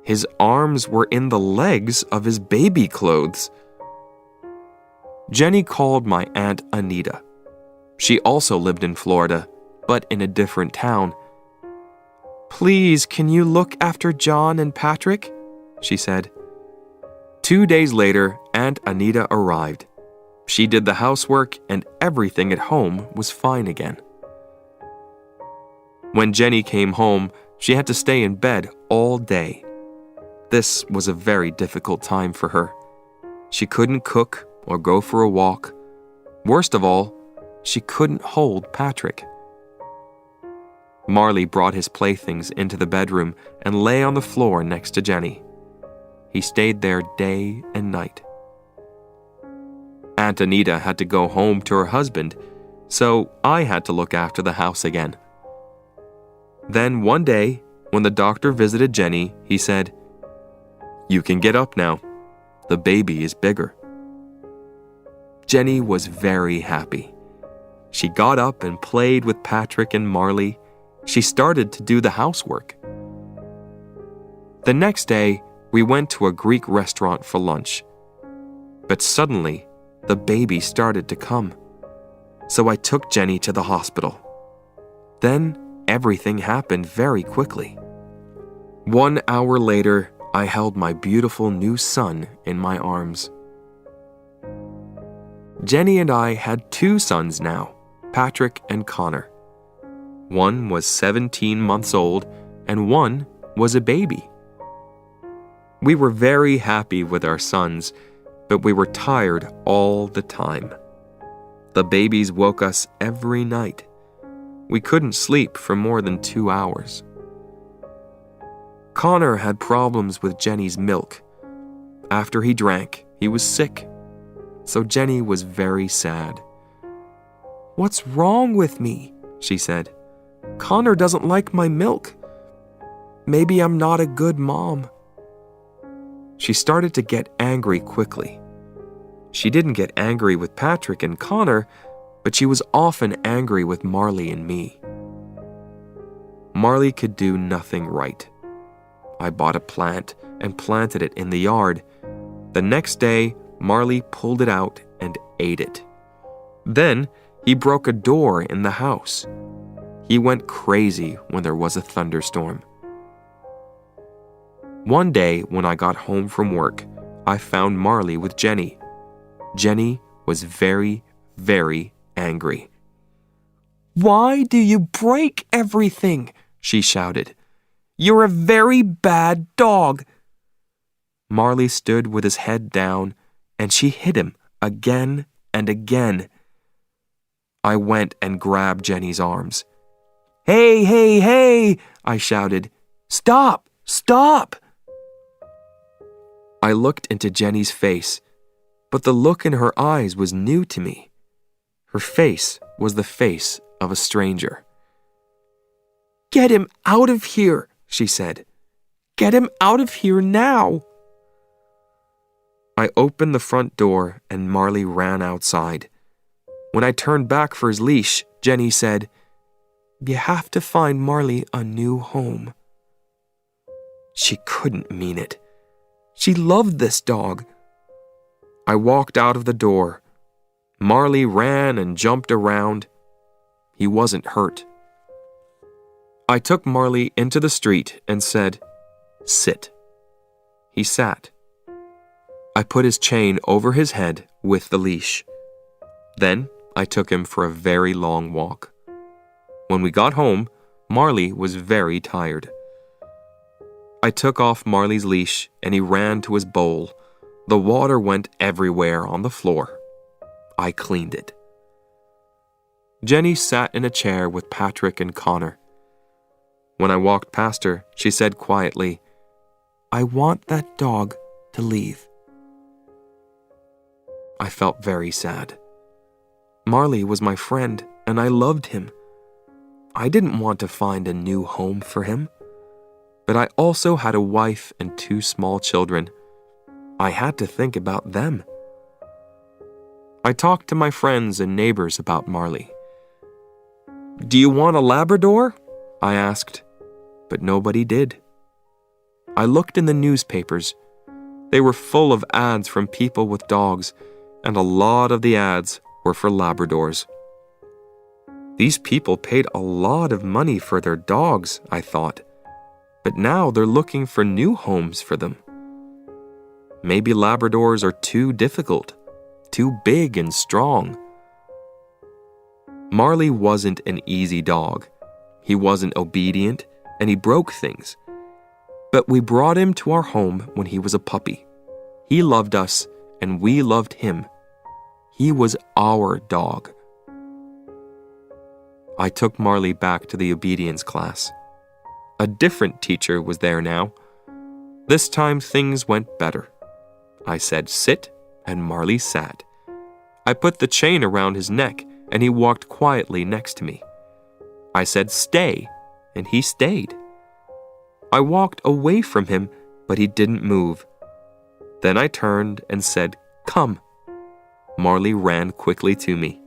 His arms were in the legs of his baby clothes. Jenny called my Aunt Anita. She also lived in Florida, but in a different town. "Please, can you look after John and Patrick?" she said. 2 days later, Aunt Anita arrived. She did the housework and everything at home was fine again. When Jenny came home, she had to stay in bed all day. This was a very difficult time for her. She couldn't cook or go for a walk. Worst of all, she couldn't hold Patrick. Marley brought his playthings into the bedroom and lay on the floor next to Jenny. He stayed there day and night. Aunt Anita had to go home to her husband, so I had to look after the house again. Then one day, when the doctor visited Jenny, he said, "You can get up now. The baby is bigger." Jenny was very happy. She got up and played with Patrick and Marley. She started to do the housework. The next day, we went to a Greek restaurant for lunch. But suddenly, the baby started to come. So I took Jenny to the hospital. Then, everything happened very quickly. 1 hour later, I held my beautiful new son in my arms. Jenny and I had 2 sons now, Patrick and Connor. One was 17 months old, and one was a baby. We were very happy with our sons, but we were tired all the time. The babies woke us every night. We couldn't sleep for more than 2 hours. Connor had problems with Jenny's milk. After he drank, he was sick. So Jenny was very sad. "What's wrong with me?" she said. "Connor doesn't like my milk. Maybe I'm not a good mom." She started to get angry quickly. She didn't get angry with Patrick and Connor, but she was often angry with Marley and me. Marley could do nothing right. I bought a plant and planted it in the yard. The next day, Marley pulled it out and ate it. Then, he broke a door in the house. He went crazy when there was a thunderstorm. One day, when I got home from work, I found Marley with Jenny. Jenny was very, very angry. "Why do you break everything?" she shouted. "You're a very bad dog." Marley stood with his head down, and she hit him again and again. I went and grabbed Jenny's arms. "Hey, hey, hey!" I shouted. "Stop! Stop!" I looked into Jenny's face, but the look in her eyes was new to me. Her face was the face of a stranger. "Get him out of here," she said. "Get him out of here now." I opened the front door and Marley ran outside. When I turned back for his leash, Jenny said, "You have to find Marley a new home." She couldn't mean it. She loved this dog. I walked out of the door. Marley ran and jumped around. He wasn't hurt. I took Marley into the street and said, "Sit." He sat. I put his chain over his head with the leash. Then I took him for a very long walk. When we got home, Marley was very tired. I took off Marley's leash and he ran to his bowl. The water went everywhere on the floor. I cleaned it. Jenny sat in a chair with Patrick and Connor. When I walked past her, she said quietly, "I want that dog to leave." I felt very sad. Marley was my friend, and I loved him. I didn't want to find a new home for him. But I also had a wife and 2 small children. I had to think about them. I talked to my friends and neighbors about Marley. "Do you want a Labrador?" I asked, but nobody did. I looked in the newspapers. They were full of ads from people with dogs, and a lot of the ads were for Labradors. These people paid a lot of money for their dogs, I thought, but now they're looking for new homes for them. Maybe Labradors are too difficult, too big and strong. Marley wasn't an easy dog. He wasn't obedient, and he broke things. But we brought him to our home when he was a puppy. He loved us, and we loved him. He was our dog. I took Marley back to the obedience class. A different teacher was there now. This time things went better. I said, "Sit," and Marley sat. I put the chain around his neck, and he walked quietly next to me. I said, "Stay," and he stayed. I walked away from him, but he didn't move. Then I turned and said, "Come." Marley ran quickly to me.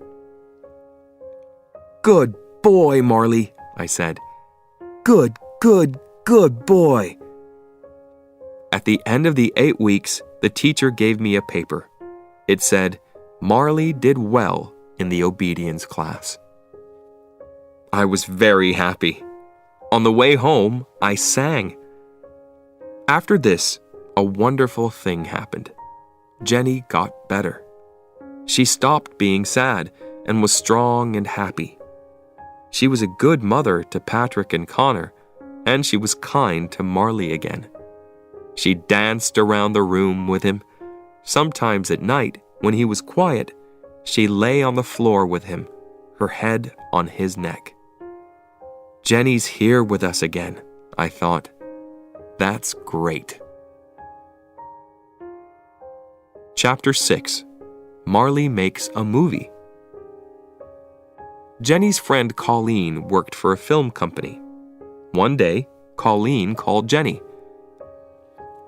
"Good boy, Marley," I said. "Good, good, good boy." At the end of the 8 weeks, the teacher gave me a paper. It said, "Marley did well in the obedience class." I was very happy. On the way home, I sang. After this, a wonderful thing happened. Jenny got better. She stopped being sad and was strong and happy. She was a good mother to Patrick and Connor, and she was kind to Marley again. She danced around the room with him. Sometimes at night, when he was quiet, she lay on the floor with him, her head on his neck. Jenny's here with us again, I thought. That's great. Chapter 6. Marley Makes a Movie. Jenny's friend Colleen worked for a film company. One day, Colleen called Jenny.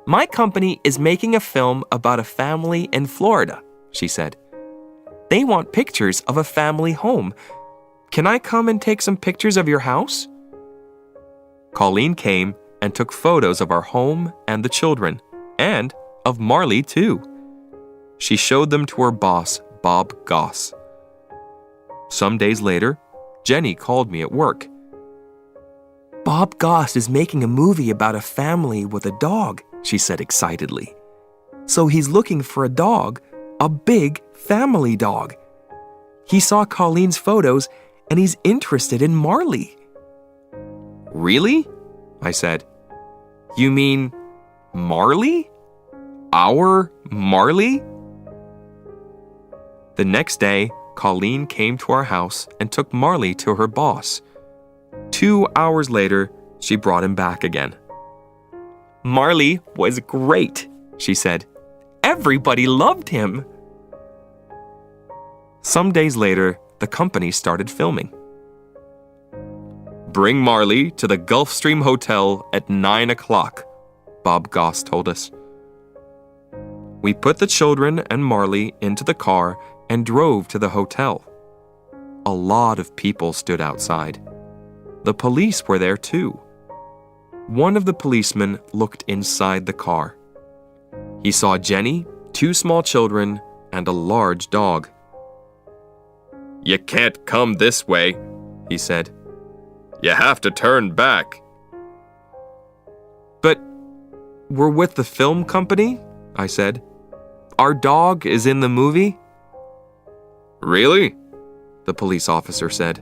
"My company is making a film about a family in Florida," she said. "They want pictures of a family home. Can I come and take some pictures of your house?" Colleen came and took photos of our home and the children, and of Marley too. She showed them to her boss, Bob Goss. Some days later, Jenny called me at work. "Bob Goss is making a movie about a family with a dog," she said excitedly. "So he's looking for a dog, a big family dog. He saw Colleen's photos and he's interested in Marley." "Really?" I said. "You mean Marley? Our Marley?" The next day, Colleen came to our house and took Marley to her boss. 2 hours later, she brought him back again. "Marley was great," she said. "Everybody loved him." Some days later, the company started filming. "Bring Marley to the Gulfstream Hotel at 9 o'clock, Bob Goss told us. We put the children and Marley into the car and drove to the hotel. A lot of people stood outside. The police were there too. One of the policemen looked inside the car. He saw Jenny, 2 small children, and a large dog. "You can't come this way," he said. "You have to turn back." "But we're with the film company," I said. "Our dog is in the movie." "Really?" the police officer said.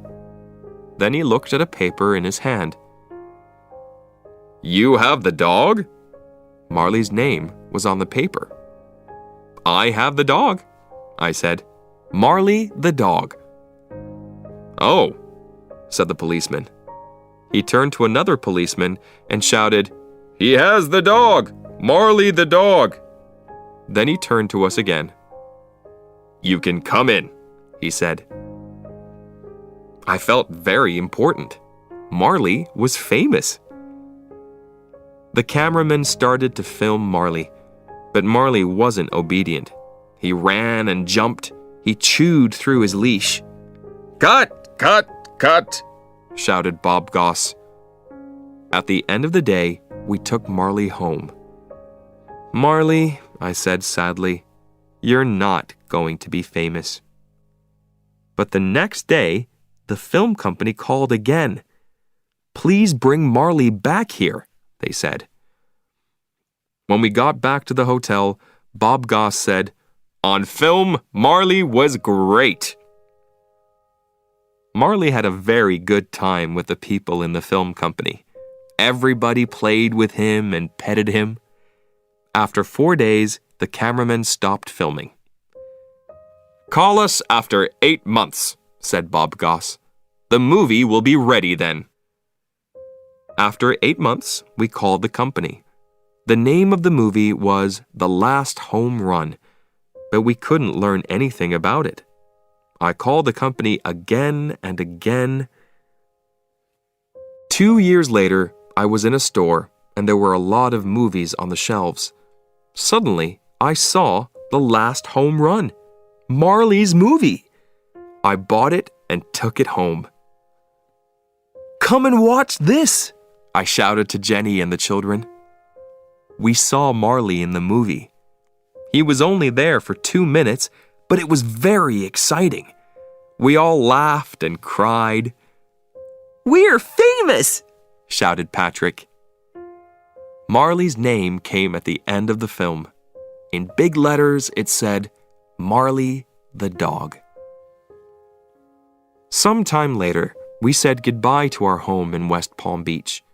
Then he looked at a paper in his hand. "You have the dog?" Marley's name was on the paper. "I have the dog," I said. "Marley the dog." "Oh," said the policeman. He turned to another policeman and shouted, "He has the dog! Marley the dog!" Then he turned to us again. "You can come in," he said. I felt very important. Marley was famous. The cameraman started to film Marley, but Marley wasn't obedient. He ran and jumped. He chewed through his leash. "Cut! Cut! Cut!" shouted Bob Goss. At the end of the day, we took Marley home. "Marley," I said sadly, "you're not going to be famous." But the next day, the film company called again. "Please bring Marley back here," they said. When we got back to the hotel, Bob Goss said, "On film, Marley was great." Marley had a very good time with the people in the film company. Everybody played with him and petted him. After 4 days, the cameraman stopped filming. "Call us after 8 months," said Bob Goss. "The movie will be ready then." After 8 months, we called the company. The name of the movie was The Last Home Run, but we couldn't learn anything about it. I called the company again and again. 2 years later, I was in a store, and there were a lot of movies on the shelves. Suddenly, I saw The Last Home Run, Marleys Movie. I bought it and took it home. "Come and watch this," I shouted to Jenny and the children. We saw Marley in the movie. He was only there for 2 minutes, but it was very exciting. We all laughed and cried. "We're famous!" shouted Patrick. Marley's name came at the end of the film. In big letters, it said, "Marley the dog." Sometime later, we said goodbye to our home in West Palm Beach.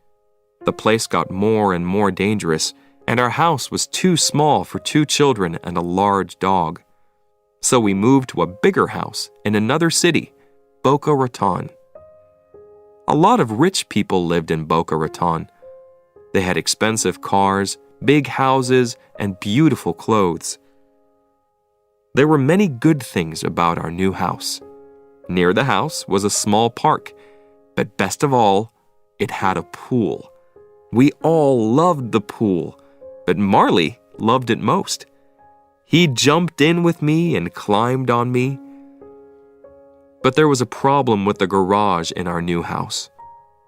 The place got more and more dangerous, and our house was too small for 2 children and a large dog. So we moved to a bigger house in another city, Boca Raton. A lot of rich people lived in Boca Raton. They had expensive cars, big houses, and beautiful clothes. There were many good things about our new house. Near the house was a small park, but best of all, it had a pool. We all loved the pool, but Marley loved it most. He jumped in with me and climbed on me. But there was a problem with the garage in our new house.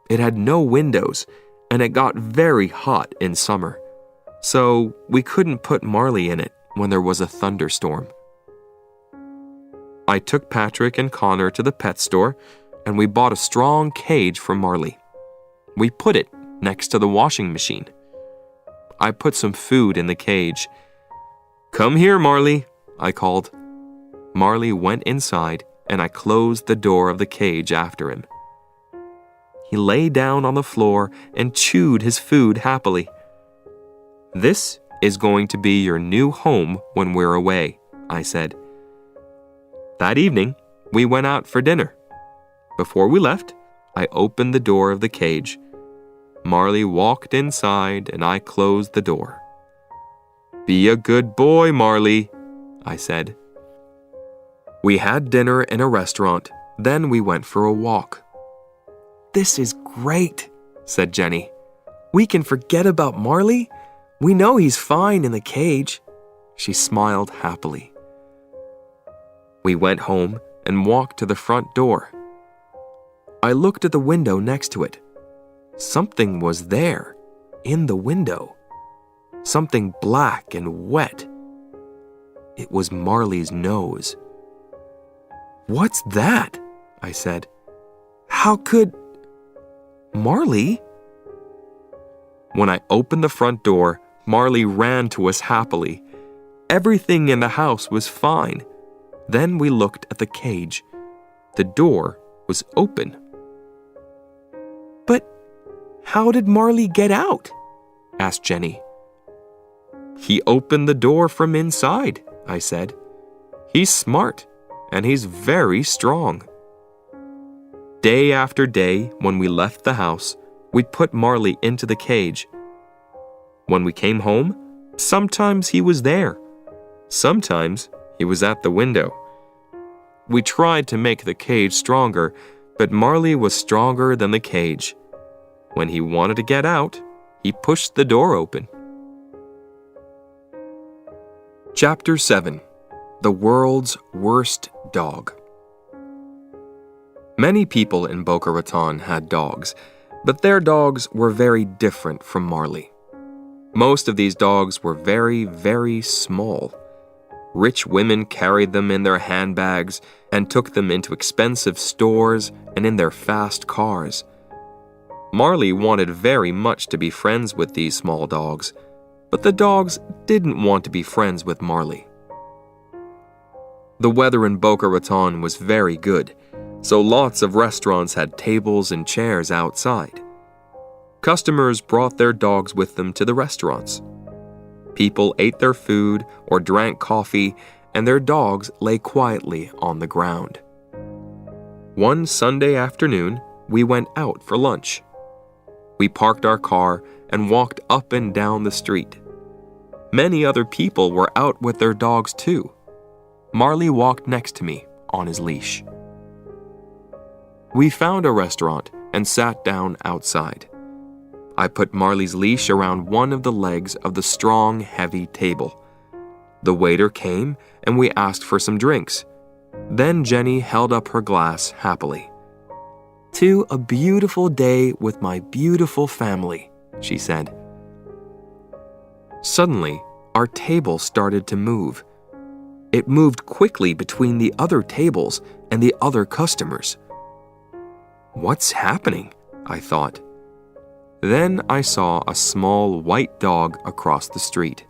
It had no windows, and it got very hot in summer. So we couldn't put Marley in it when there was a thunderstorm. I took Patrick and Connor to the pet store, and we bought a strong cage for Marley. We put it next to the washing machine. I put some food in the cage. "Come here, Marley," I called. Marley went inside, and I closed the door of the cage after him. He lay down on the floor and chewed his food happily. "This is going to be your new home when we're away," I said. That evening, we went out for dinner. Before we left, I opened the door of the cage. Marley walked inside, and I closed the door. "Be a good boy, Marley," I said. We had dinner in a restaurant, then we went for a walk. "This is great," said Jenny. "We can forget about Marley. We know he's fine in the cage." She smiled happily. We went home and walked to the front door. I looked at the window next to it. Something was there, in the window. Something black and wet. It was Marley's nose. "What's that?" I said. "How could... Marley?" When I opened the front door, Marley ran to us happily. Everything in the house was fine. Then we looked at the cage. The door was open. "But how did Marley get out?" asked Jenny. "He opened the door from inside," I said. "He's smart, and he's very strong." Day after day, when we left the house, we put Marley into the cage. When we came home, sometimes he was there. Sometimes he was at the window. We tried to make the cage stronger, but Marley was stronger than the cage. When he wanted to get out, he pushed the door open. Chapter 7. The World's Worst Dog. Many people in Boca Raton had dogs, but their dogs were very different from Marley. Most of these dogs were very, very small. Rich women carried them in their handbags and took them into expensive stores and in their fast cars. Marley wanted very much to be friends with these small dogs, but the dogs didn't want to be friends with Marley. The weather in Boca Raton was very good, so lots of restaurants had tables and chairs outside. Customers brought their dogs with them to the restaurants. People ate their food or drank coffee, and their dogs lay quietly on the ground. One Sunday afternoon, we went out for lunch. We parked our car and walked up and down the street. Many other people were out with their dogs too. Marley walked next to me on his leash. We found a restaurant and sat down outside. I put Marley's leash around one of the legs of the strong, heavy table. The waiter came and we asked for some drinks. Then Jenny held up her glass happily. "To a beautiful day with my beautiful family," she said. Suddenly, our table started to move. It moved quickly between the other tables and the other customers. What's happening? I thought. Then I saw a small white dog across the street.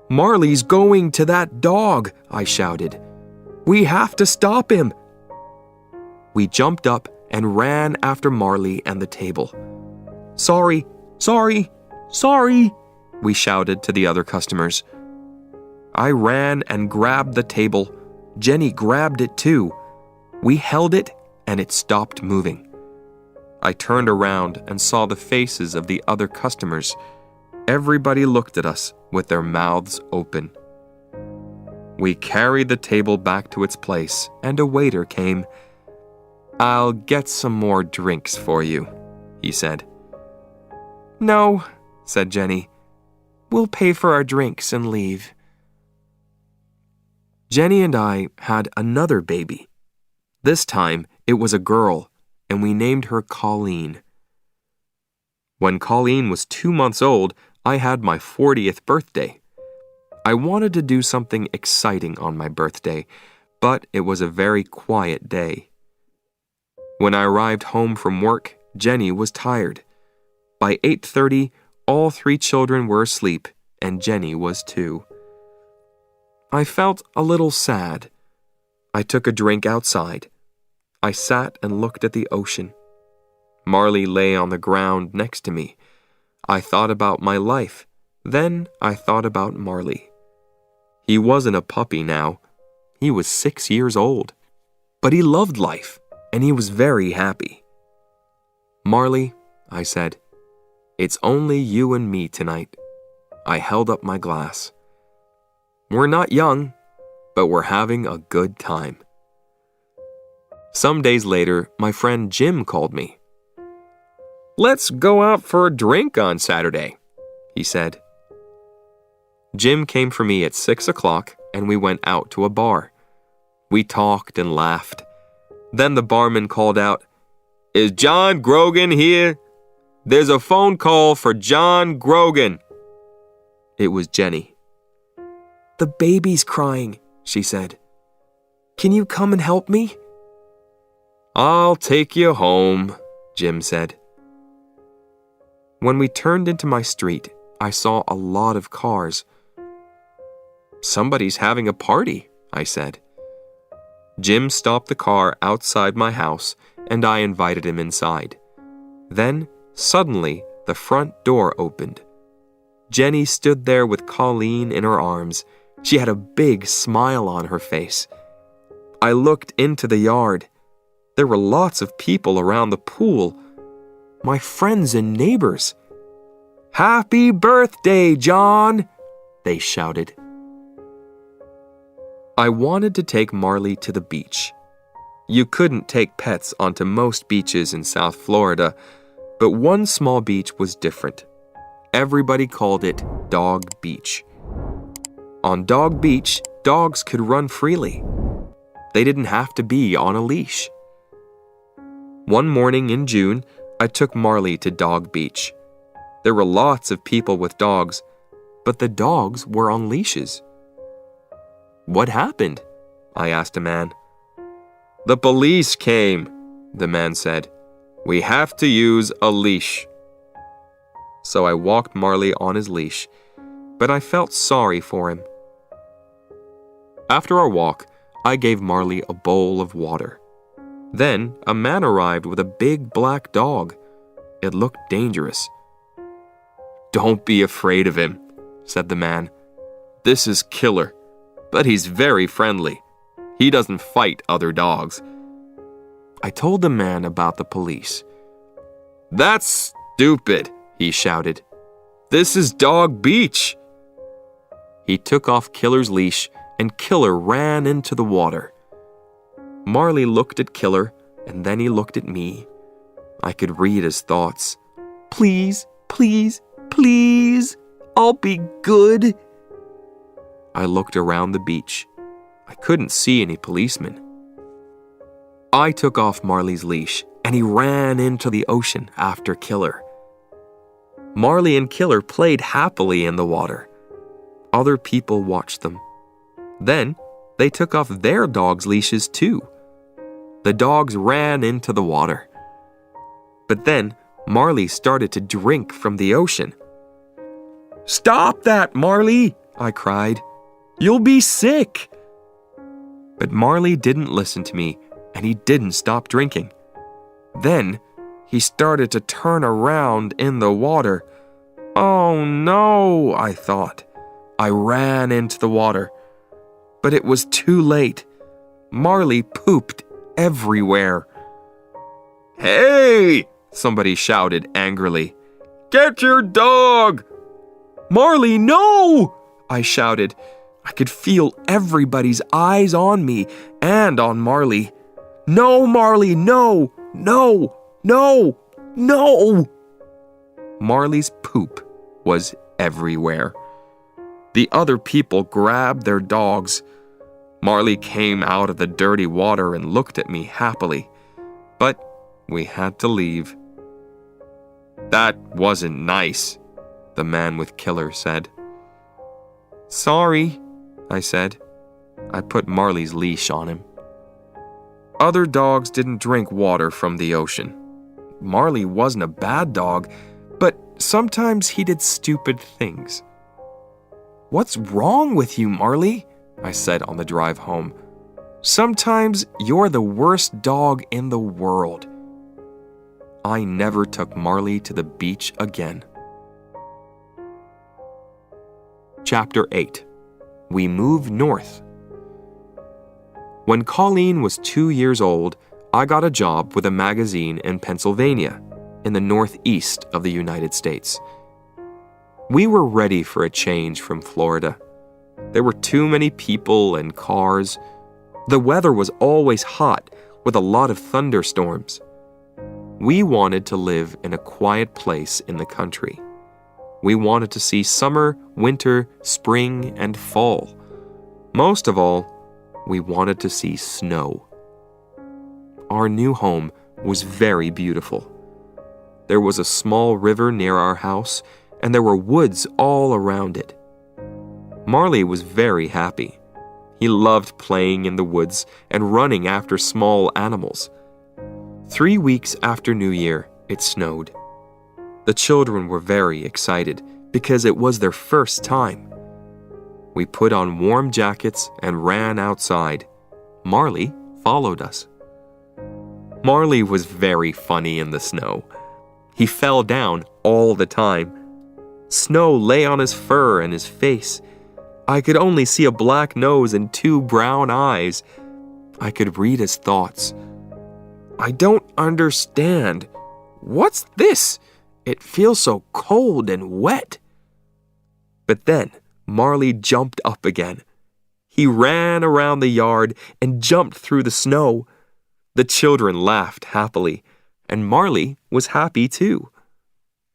"Marley's going to that dog," I shouted. "We have to stop him." We jumped up and ran after Marley and the table. "Sorry, sorry, sorry," we shouted to the other customers. I ran and grabbed the table. Jenny grabbed it too. We held it and it stopped moving. I turned around and saw the faces of the other customers. Everybody looked at us with their mouths open. We carried the table back to its place and a waiter came. "I'll get some more drinks for you," he said. "No," said Jenny. "We'll pay for our drinks and leave." Jenny and I had another baby. This time it was a girl, and we named her Colleen. When Colleen was 2 months old, I had my 40th birthday. I wanted to do something exciting on my birthday, but it was a very quiet day. When I arrived home from work, Jenny was tired. By 8:30, all 3 children were asleep, and Jenny was too. I felt a little sad. I took a drink outside. I sat and looked at the ocean. Marley lay on the ground next to me. I thought about my life. Then I thought about Marley. He wasn't a puppy now. He was 6 years old. But he loved life, and he was very happy. "Marley," I said, "it's only you and me tonight." I held up my glass. "We're not young, but we're having a good time." Some days later, my friend Jim called me. "Let's go out for a drink on Saturday," he said. Jim came for me at 6 o'clock and we went out to a bar. We talked and laughed. Then the barman called out, "Is John Grogan here? There's a phone call for John Grogan." It was Jenny. "The baby's crying," she said. "Can you come and help me?" "I'll take you home," Jim said. When we turned into my street, I saw a lot of cars. "Somebody's having a party," I said. Jim stopped the car outside my house, and I invited him inside. Then, suddenly, the front door opened. Jenny stood there with Colleen in her arms. She had a big smile on her face. I looked into the yard. There were lots of people around the pool. My friends and neighbors. "Happy birthday, John!" they shouted. I wanted to take Marley to the beach. You couldn't take pets onto most beaches in South Florida, but one small beach was different. Everybody called it Dog Beach. On Dog Beach, dogs could run freely. They didn't have to be on a leash. One morning in June, I took Marley to Dog Beach. There were lots of people with dogs, but the dogs were on leashes. "What happened?" I asked a man. "The police came," the man said. "We have to use a leash." So I walked Marley on his leash, but I felt sorry for him. After our walk, I gave Marley a bowl of water. Then a man arrived with a big black dog. It looked dangerous. "Don't be afraid of him," said the man. "This is Killer, but he's very friendly. He doesn't fight other dogs." I told the man about the police. "That's stupid," he shouted. "This is Dog Beach." He took off Killer's leash and Killer ran into the water. Marley looked at Killer and then he looked at me. I could read his thoughts. "Please, please, please, I'll be good." I looked around the beach. I couldn't see any policemen. I took off Marley's leash and he ran into the ocean after Killer. Marley and Killer played happily in the water. Other people watched them. Then they took off their dogs' leashes too. The dogs ran into the water. But then Marley started to drink from the ocean. "Stop that, Marley!" I cried. "You'll be sick!" But Marley didn't listen to me, and he didn't stop drinking. Then he started to turn around in the water. "Oh no," I thought. I ran into the water. But it was too late. Marley pooped everywhere. "Hey!" somebody shouted angrily. "Get your dog!" "Marley, no!" I shouted. I could feel everybody's eyes on me and on Marley. "No, Marley, no! No! No! No!" Marley's poop was everywhere. The other people grabbed their dogs. Marley came out of the dirty water and looked at me happily. But we had to leave. "That wasn't nice," the man with Killer said. "Sorry," I said. I put Marley's leash on him. Other dogs didn't drink water from the ocean. Marley wasn't a bad dog, but sometimes he did stupid things. "What's wrong with you, Marley?" I said on the drive home. "Sometimes you're the worst dog in the world." I never took Marley to the beach again. Chapter 8. We Moved North. When Colleen was 2 years old, I got a job with a magazine in Pennsylvania, in the northeast of the United States. We were ready for a change from Florida. There were too many people and cars. The weather was always hot, with a lot of thunderstorms. We wanted to live in a quiet place in the country. We wanted to see summer, winter, spring, and fall. Most of all, we wanted to see snow. Our new home was very beautiful. There was a small river near our house, and there were woods all around it. Marley was very happy. He loved playing in the woods and running after small animals. 3 weeks after New Year, it snowed. The children were very excited because it was their first time. We put on warm jackets and ran outside. Marley followed us. Marley was very funny in the snow. He fell down all the time. Snow lay on his fur and his face. I could only see a black nose and 2 brown eyes. I could read his thoughts. "I don't understand. What's this? It feels so cold and wet." But then Marley jumped up again. He ran around the yard and jumped through the snow. The children laughed happily, and Marley was happy too.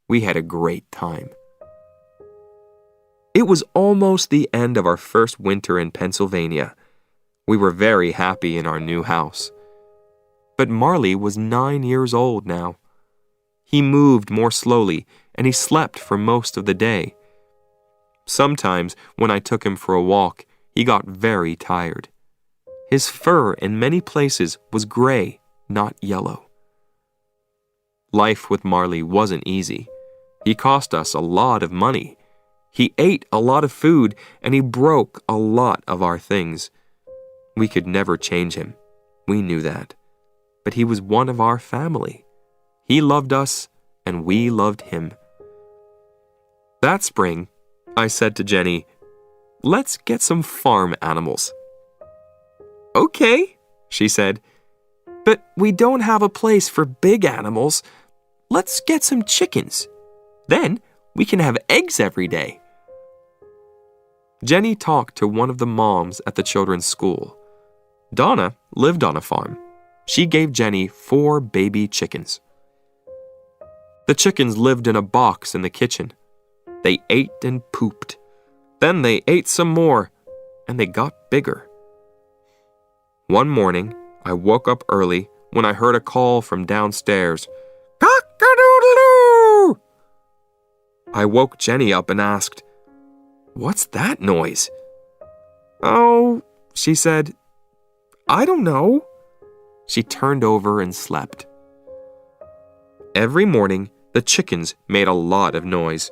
We had a great time. It was almost the end of our first winter in Pennsylvania. We were very happy in our new house. But Marley was 9 years old now. He moved more slowly, and he slept for most of the day. Sometimes, when I took him for a walk, he got very tired. His fur in many places was gray, not yellow. Life with Marley wasn't easy. He cost us a lot of money. He ate a lot of food, and he broke a lot of our things. We could never change him. We knew that. But he was one of our family. He loved us, and we loved him. That spring, I said to Jenny, "Let's get some farm animals." "Okay," she said, "but we don't have a place for big animals. Let's get some chickens. Then we can have eggs every day." Jenny talked to one of the moms at the children's school. Donna lived on a farm. She gave Jenny 4 baby chickens. The chickens lived in a box in the kitchen. They ate and pooped. Then they ate some more, and they got bigger. One morning, I woke up early when I heard a call from downstairs. "Cock-a-doodle-doo!" I woke Jenny up and asked, "What's that noise?" "Oh," she said, "I don't know." She turned over and slept. Every morning, the chickens made a lot of noise.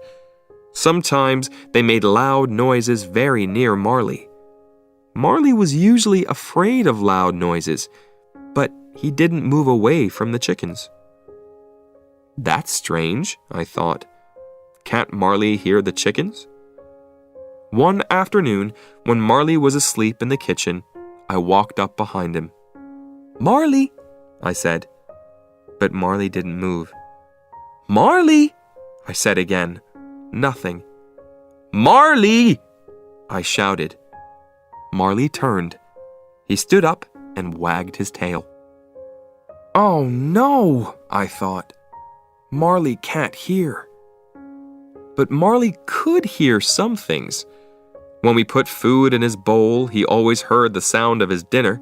Sometimes they made loud noises very near Marley. Marley was usually afraid of loud noises, but he didn't move away from the chickens. That's strange, I thought. Can't Marley hear the chickens? One afternoon, when Marley was asleep in the kitchen, I walked up behind him. "Marley," I said, but Marley didn't move. "Marley," I said again. Nothing. "Marley!" I shouted. Marley turned. He stood up and wagged his tail. "Oh no," I thought. Marley can't hear. But Marley could hear some things. When we put food in his bowl, he always heard the sound of his dinner.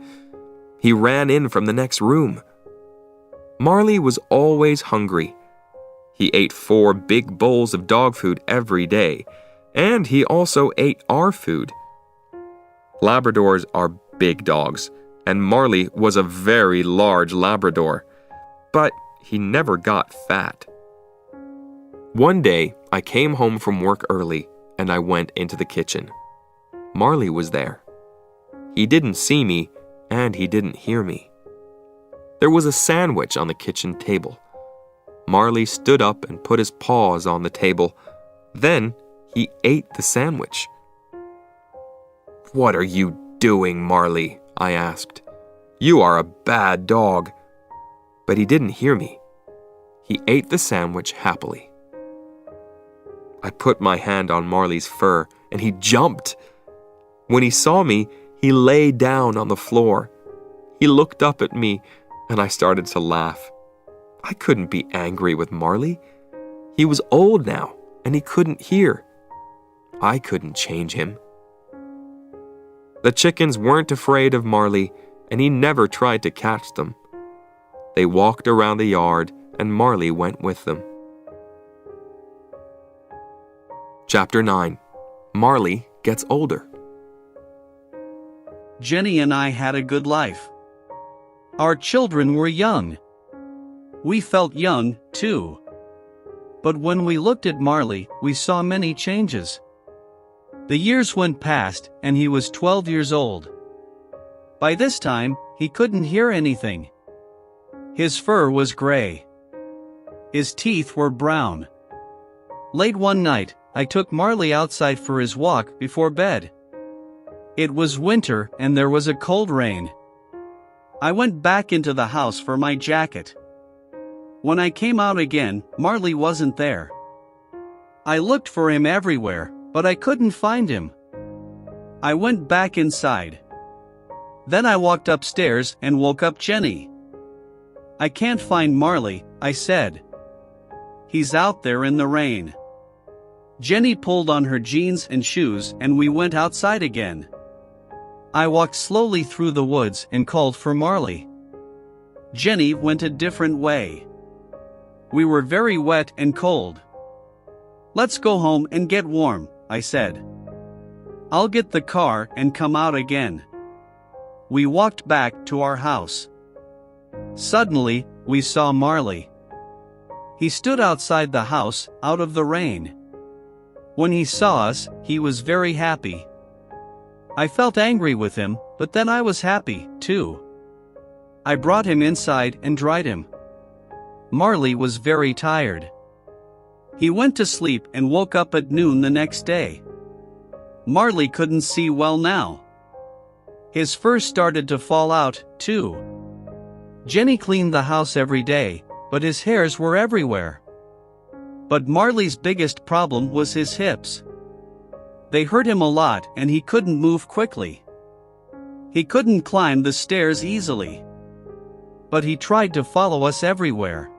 He ran in from the next room. Marley was always hungry. He ate 4 big bowls of dog food every day, and he also ate our food. Labradors are big dogs, and Marley was a very large Labrador, but he never got fat. One day, I came home from work early, and I went into the kitchen. Marley was there. He didn't see me, and he didn't hear me. There was a sandwich on the kitchen table. Marley stood up and put his paws on the table. Then he ate the sandwich. "What are you doing, Marley?" I asked. "You are a bad dog." But he didn't hear me. He ate the sandwich happily. I put my hand on Marley's fur, and he jumped. When he saw me, he lay down on the floor. He looked up at me, and I started to laugh. I couldn't be angry with Marley. He was old now, and he couldn't hear. I couldn't change him. The chickens weren't afraid of Marley, and he never tried to catch them. They walked around the yard, and Marley went with them. Chapter 9. Marley Gets Older. Jenny and I had a good life. Our children were young. We felt young, too. But when we looked at Marley, we saw many changes. The years went past, and he was 12 years old. By this time, he couldn't hear anything. His fur was gray. His teeth were brown. Late one night, I took Marley outside for his walk before bed. It was winter, and there was a cold rain. I went back into the house for my jacket. When I came out again, Marley wasn't there. I looked for him everywhere, but I couldn't find him. I went back inside. Then I walked upstairs and woke up Jenny. "I can't find Marley," I said. "He's out there in the rain." Jenny pulled on her jeans and shoes, and we went outside again. I walked slowly through the woods and called for Marley. Jenny went a different way. We were very wet and cold. "Let's go home and get warm," I said. "I'll get the car and come out again." We walked back to our house. Suddenly, we saw Marley. He stood outside the house, out of the rain. When he saw us, he was very happy. I felt angry with him, but then I was happy, too. I brought him inside and dried him. Marley was very tired. He went to sleep and woke up at noon the next day. Marley couldn't see well now. His fur started to fall out, too. Jenny cleaned the house every day, but his hairs were everywhere. But Marley's biggest problem was his hips. They hurt him a lot and he couldn't move quickly. He couldn't climb the stairs easily. But he tried to follow us everywhere.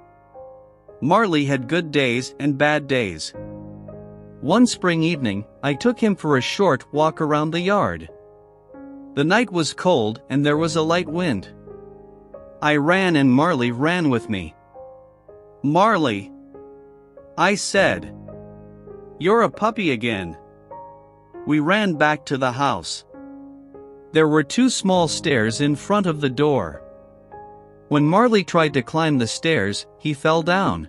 Marley had good days and bad days. One spring evening, I took him for a short walk around the yard. The night was cold and there was a light wind. I ran and Marley ran with me. "Marley," I said, "you're a puppy again." We ran back to the house. There were 2 small stairs in front of the door. When Marley tried to climb the stairs, he fell down.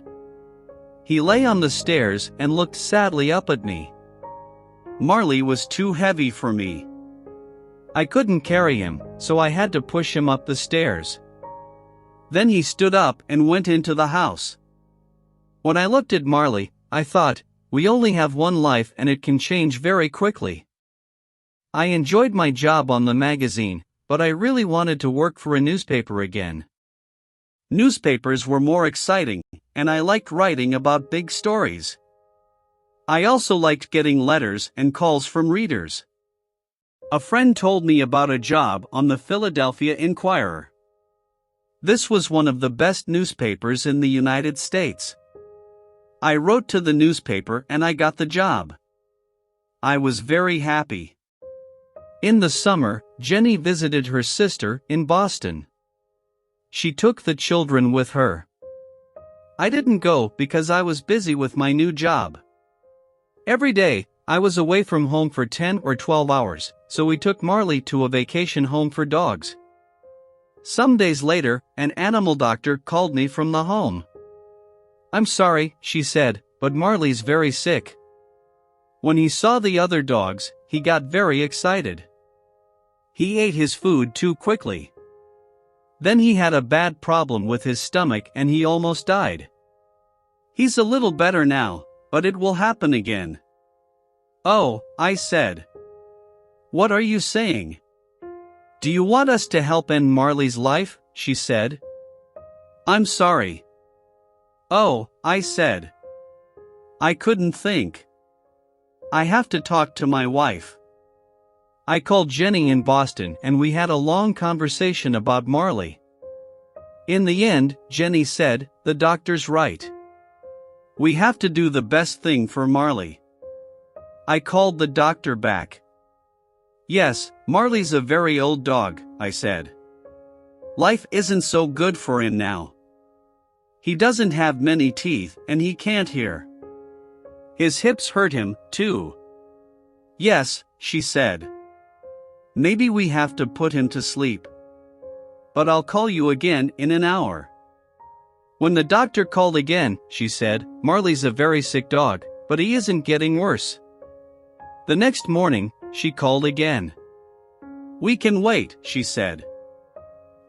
He lay on the stairs and looked sadly up at me. Marley was too heavy for me. I couldn't carry him, so I had to push him up the stairs. Then he stood up and went into the house. When I looked at Marley, I thought, we only have one life and it can change very quickly. I enjoyed my job on the magazine, but I really wanted to work for a newspaper again. Newspapers were more exciting, and I liked writing about big stories. I also liked getting letters and calls from readers. A friend told me about a job on the Philadelphia Inquirer. This was one of the best newspapers in the United States. I wrote to the newspaper and I got the job. I was very happy. In the summer, Jenny visited her sister in Boston. She took the children with her. I didn't go because I was busy with my new job. Every day, I was away from home for 10 or 12 hours, so we took Marley to a vacation home for dogs. Some days later, an animal doctor called me from the home. "I'm sorry," she said, "but Marley's very sick." When he saw the other dogs, he got very excited. He ate his food too quickly. Then he had a bad problem with his stomach and he almost died. He's a little better now, but it will happen again. "Oh," I said. "What are you saying?" "Do you want us to help end Marley's life?" she said. "I'm sorry." "Oh," I said. I couldn't think. I have to talk to my wife. I called Jenny in Boston and we had a long conversation about Marley. In the end, Jenny said, "The doctor's right. We have to do the best thing for Marley." I called the doctor back. "Yes, Marley's a very old dog," I said. "Life isn't so good for him now. He doesn't have many teeth and he can't hear. His hips hurt him, too." "Yes," she said. "Maybe we have to put him to sleep. But I'll call you again in an hour." When the doctor called again, she said, "Marley's a very sick dog, but he isn't getting worse." The next morning, she called again. "We can wait," she said.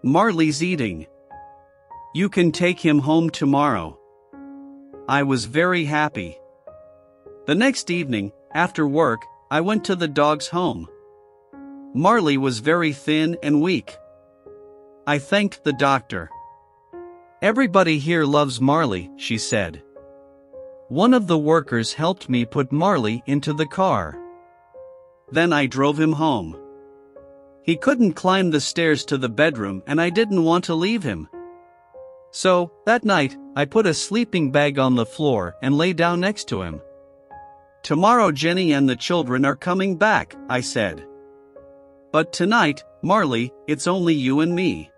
"Marley's eating. You can take him home tomorrow." I was very happy. The next evening, after work, I went to the dog's home. Marley was very thin and weak. I thanked the doctor. "Everybody here loves Marley," she said. One of the workers helped me put Marley into the car. Then I drove him home. He couldn't climb the stairs to the bedroom and I didn't want to leave him. So, that night, I put a sleeping bag on the floor and lay down next to him. "Tomorrow Jenny and the children are coming back," I said. "But tonight, Marley, it's only you and me."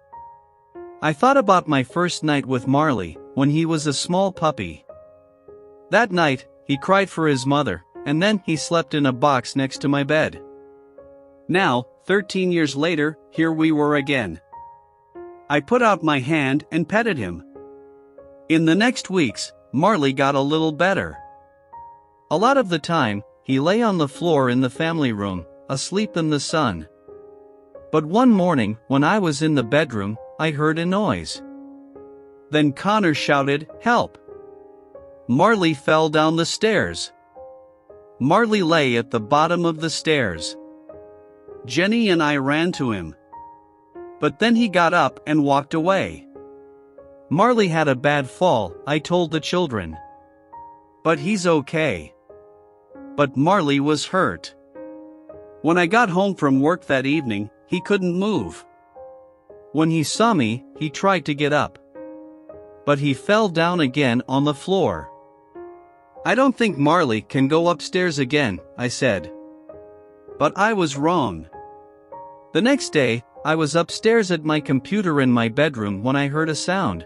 I thought about my first night with Marley, when he was a small puppy. That night, he cried for his mother, and then he slept in a box next to my bed. Now, 13 years later, here we were again. I put out my hand and petted him. In the next weeks, Marley got a little better. A lot of the time, he lay on the floor in the family room, asleep in the sun. But one morning, when I was in the bedroom, I heard a noise. Then Connor shouted, "Help!" Marley fell down the stairs. Marley lay at the bottom of the stairs. Jenny and I ran to him. But then he got up and walked away. Marley had a bad fall, I told the children. But he's okay. But Marley was hurt. When I got home from work that evening, he couldn't move. When he saw me, he tried to get up. But he fell down again on the floor. I don't think Marley can go upstairs again, I said. But I was wrong. The next day, I was upstairs at my computer in my bedroom when I heard a sound.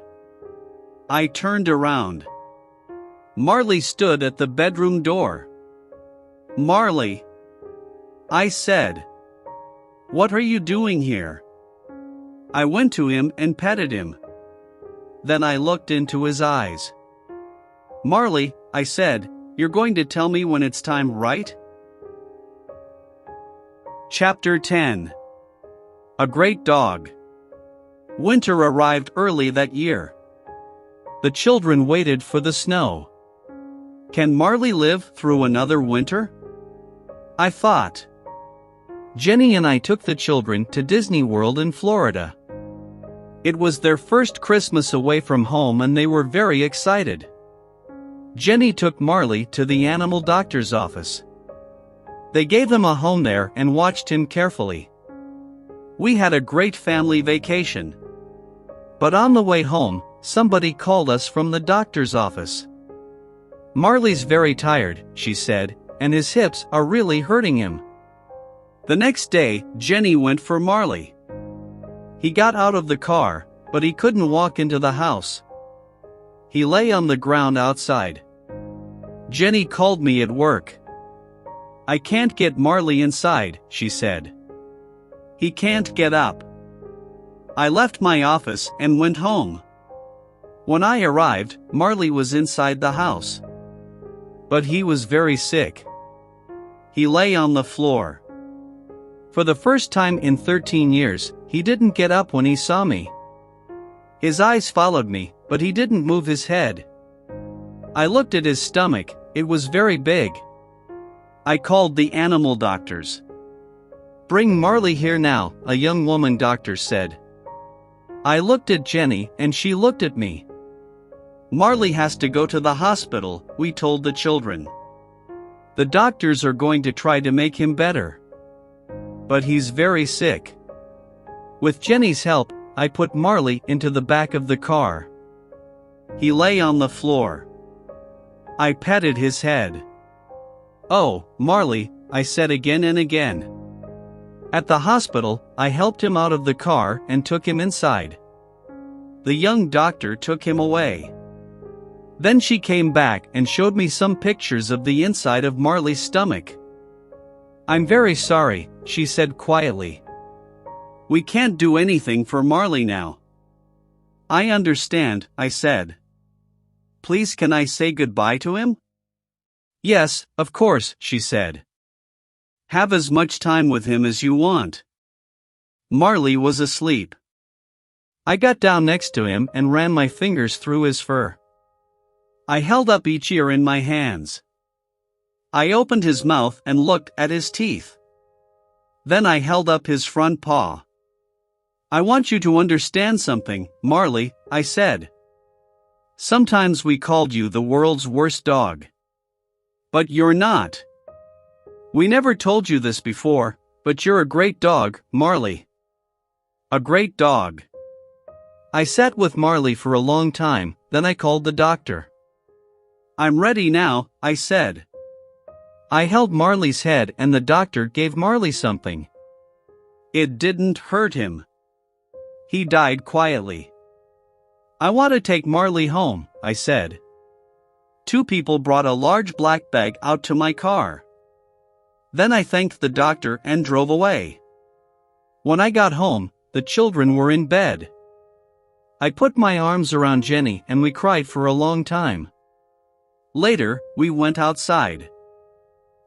I turned around. Marley stood at the bedroom door. "Marley," I said. "What are you doing here?" I went to him and petted him. Then I looked into his eyes. "Marley," I said, "you're going to tell me when it's time, right?" Chapter 10. A Great Dog. Winter arrived early that year. The children waited for the snow. Can Marley live through another winter? I thought. Jenny and I took the children to Disney World in Florida. It was their first Christmas away from home and they were very excited. Jenny took Marley to the animal doctor's office. They gave him a home there and watched him carefully. We had a great family vacation. But on the way home, somebody called us from the doctor's office. "Marley's very tired," she said, "and his hips are really hurting him." The next day, Jenny went for Marley. He got out of the car, but he couldn't walk into the house. He lay on the ground outside. Jenny called me at work. "I can't get Marley inside," she said. "He can't get up." I left my office and went home. When I arrived, Marley was inside the house. But he was very sick. He lay on the floor. For the first time in 13 years, he didn't get up when he saw me. His eyes followed me, but he didn't move his head. I looked at his stomach, it was very big. I called the animal doctors. "Bring Marley here now," a young woman doctor said. I looked at Jenny and she looked at me. "Marley has to go to the hospital," we told the children. "The doctors are going to try to make him better. But he's very sick." With Jenny's help, I put Marley into the back of the car. He lay on the floor. I patted his head. "Oh, Marley," I said again and again. At the hospital, I helped him out of the car and took him inside. The young doctor took him away. Then she came back and showed me some pictures of the inside of Marley's stomach. "I'm very sorry," she said quietly. "We can't do anything for Marley now." "I understand," I said. "Please, can I say goodbye to him?" "Yes, of course," she said. "Have as much time with him as you want." Marley was asleep. I got down next to him and ran my fingers through his fur. I held up each ear in my hands. I opened his mouth and looked at his teeth. Then I held up his front paw. "I want you to understand something, Marley," I said. "Sometimes we called you the world's worst dog. But you're not. We never told you this before, but you're a great dog, Marley. A great dog." I sat with Marley for a long time, then I called the doctor. "I'm ready now," I said. I held Marley's head and the doctor gave Marley something. It didn't hurt him. He died quietly. I want to take Marley home, I said. 2 people brought a large black bag out to my car. Then I thanked the doctor and drove away. When I got home, the children were in bed. I put my arms around Jenny and we cried for a long time. Later, we went outside.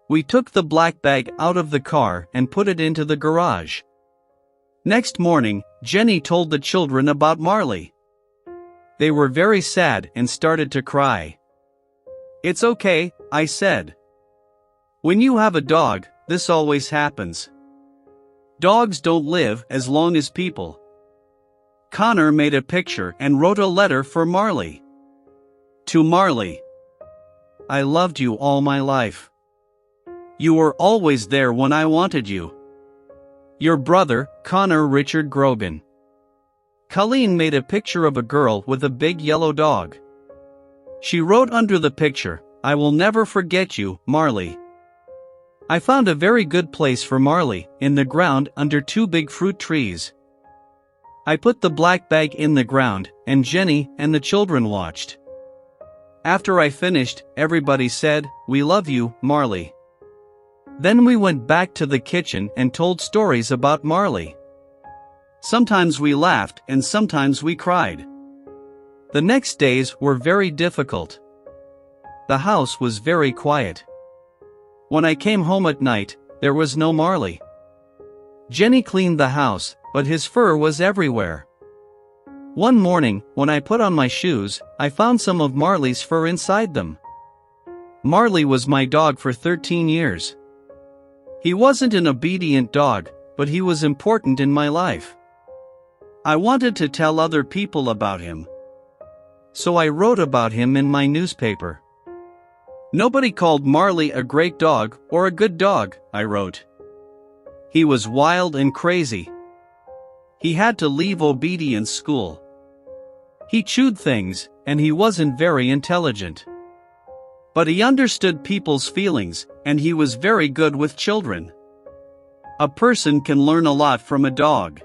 We took the black bag out of the car and put it into the garage. Next morning, Jenny told the children about Marley. They were very sad and started to cry. It's okay, I said. When you have a dog, this always happens. Dogs don't live as long as people. Connor made a picture and wrote a letter for Marley. To Marley. I loved you all my life. You were always there when I wanted you. Your brother, Connor Richard Grogan. Colleen made a picture of a girl with a big yellow dog. She wrote under the picture, I will never forget you, Marley. I found a very good place for Marley, in the ground under 2 big fruit trees. I put the black bag in the ground, and Jenny and the children watched. After I finished, everybody said, we love you, Marley. Then we went back to the kitchen and told stories about Marley. Sometimes we laughed and sometimes we cried. The next days were very difficult. The house was very quiet. When I came home at night, there was no Marley. Jenny cleaned the house, but his fur was everywhere. One morning, when I put on my shoes, I found some of Marley's fur inside them. Marley was my dog for 13 years. He wasn't an obedient dog, but he was important in my life. I wanted to tell other people about him. So I wrote about him in my newspaper. Nobody called Marley a great dog or a good dog, I wrote. He was wild and crazy. He had to leave obedience school. He chewed things, and he wasn't very intelligent. But he understood people's feelings, and he was very good with children. A person can learn a lot from a dog.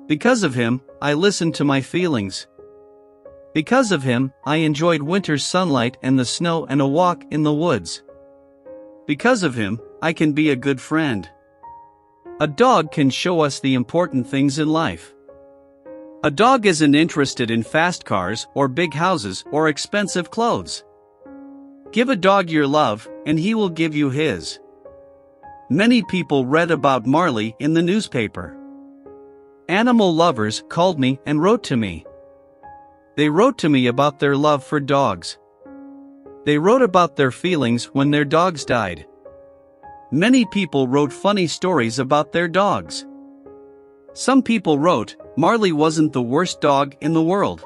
Because of him, I listened to my feelings. Because of him, I enjoyed winter's sunlight and the snow and a walk in the woods. Because of him, I can be a good friend. A dog can show us the important things in life. A dog isn't interested in fast cars or big houses or expensive clothes. Give a dog your love, and he will give you his. Many people read about Marley in the newspaper. Animal lovers called me and wrote to me. They wrote to me about their love for dogs. They wrote about their feelings when their dogs died. Many people wrote funny stories about their dogs. Some people wrote, Marley wasn't the worst dog in the world.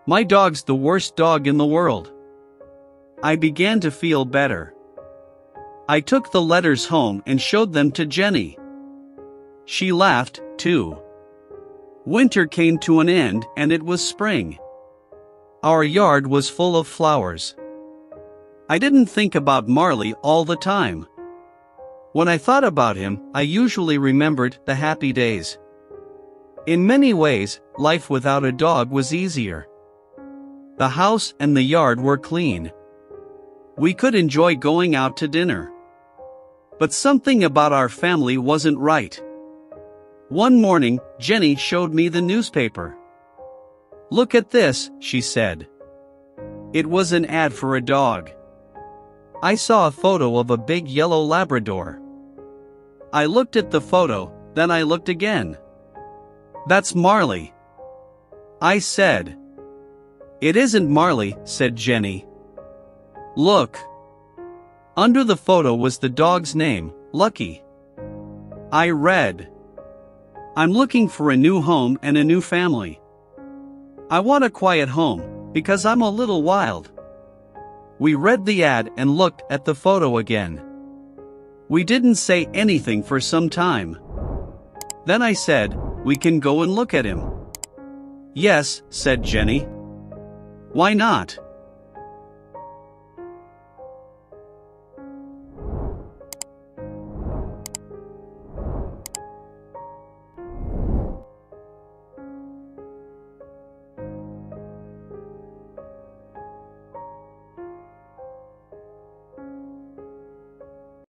My dog's the worst dog in the world. I began to feel better. I took the letters home and showed them to Jenny. She laughed, too. Winter came to an end and it was spring. Our yard was full of flowers. I didn't think about Marley all the time. When I thought about him, I usually remembered the happy days. In many ways, life without a dog was easier. The house and the yard were clean. We could enjoy going out to dinner. But something about our family wasn't right. One morning, Jenny showed me the newspaper. Look at this, she said. It was an ad for a dog. I saw a photo of a big yellow Labrador. I looked at the photo, then I looked again. That's Marley. I said. It isn't Marley, said Jenny. Look. Under the photo was the dog's name, Lucky. I read. I'm looking for a new home and a new family. I want a quiet home, because I'm a little wild. We read the ad and looked at the photo again. We didn't say anything for some time. Then I said, we can go and look at him. Yes, said Jenny. Why not?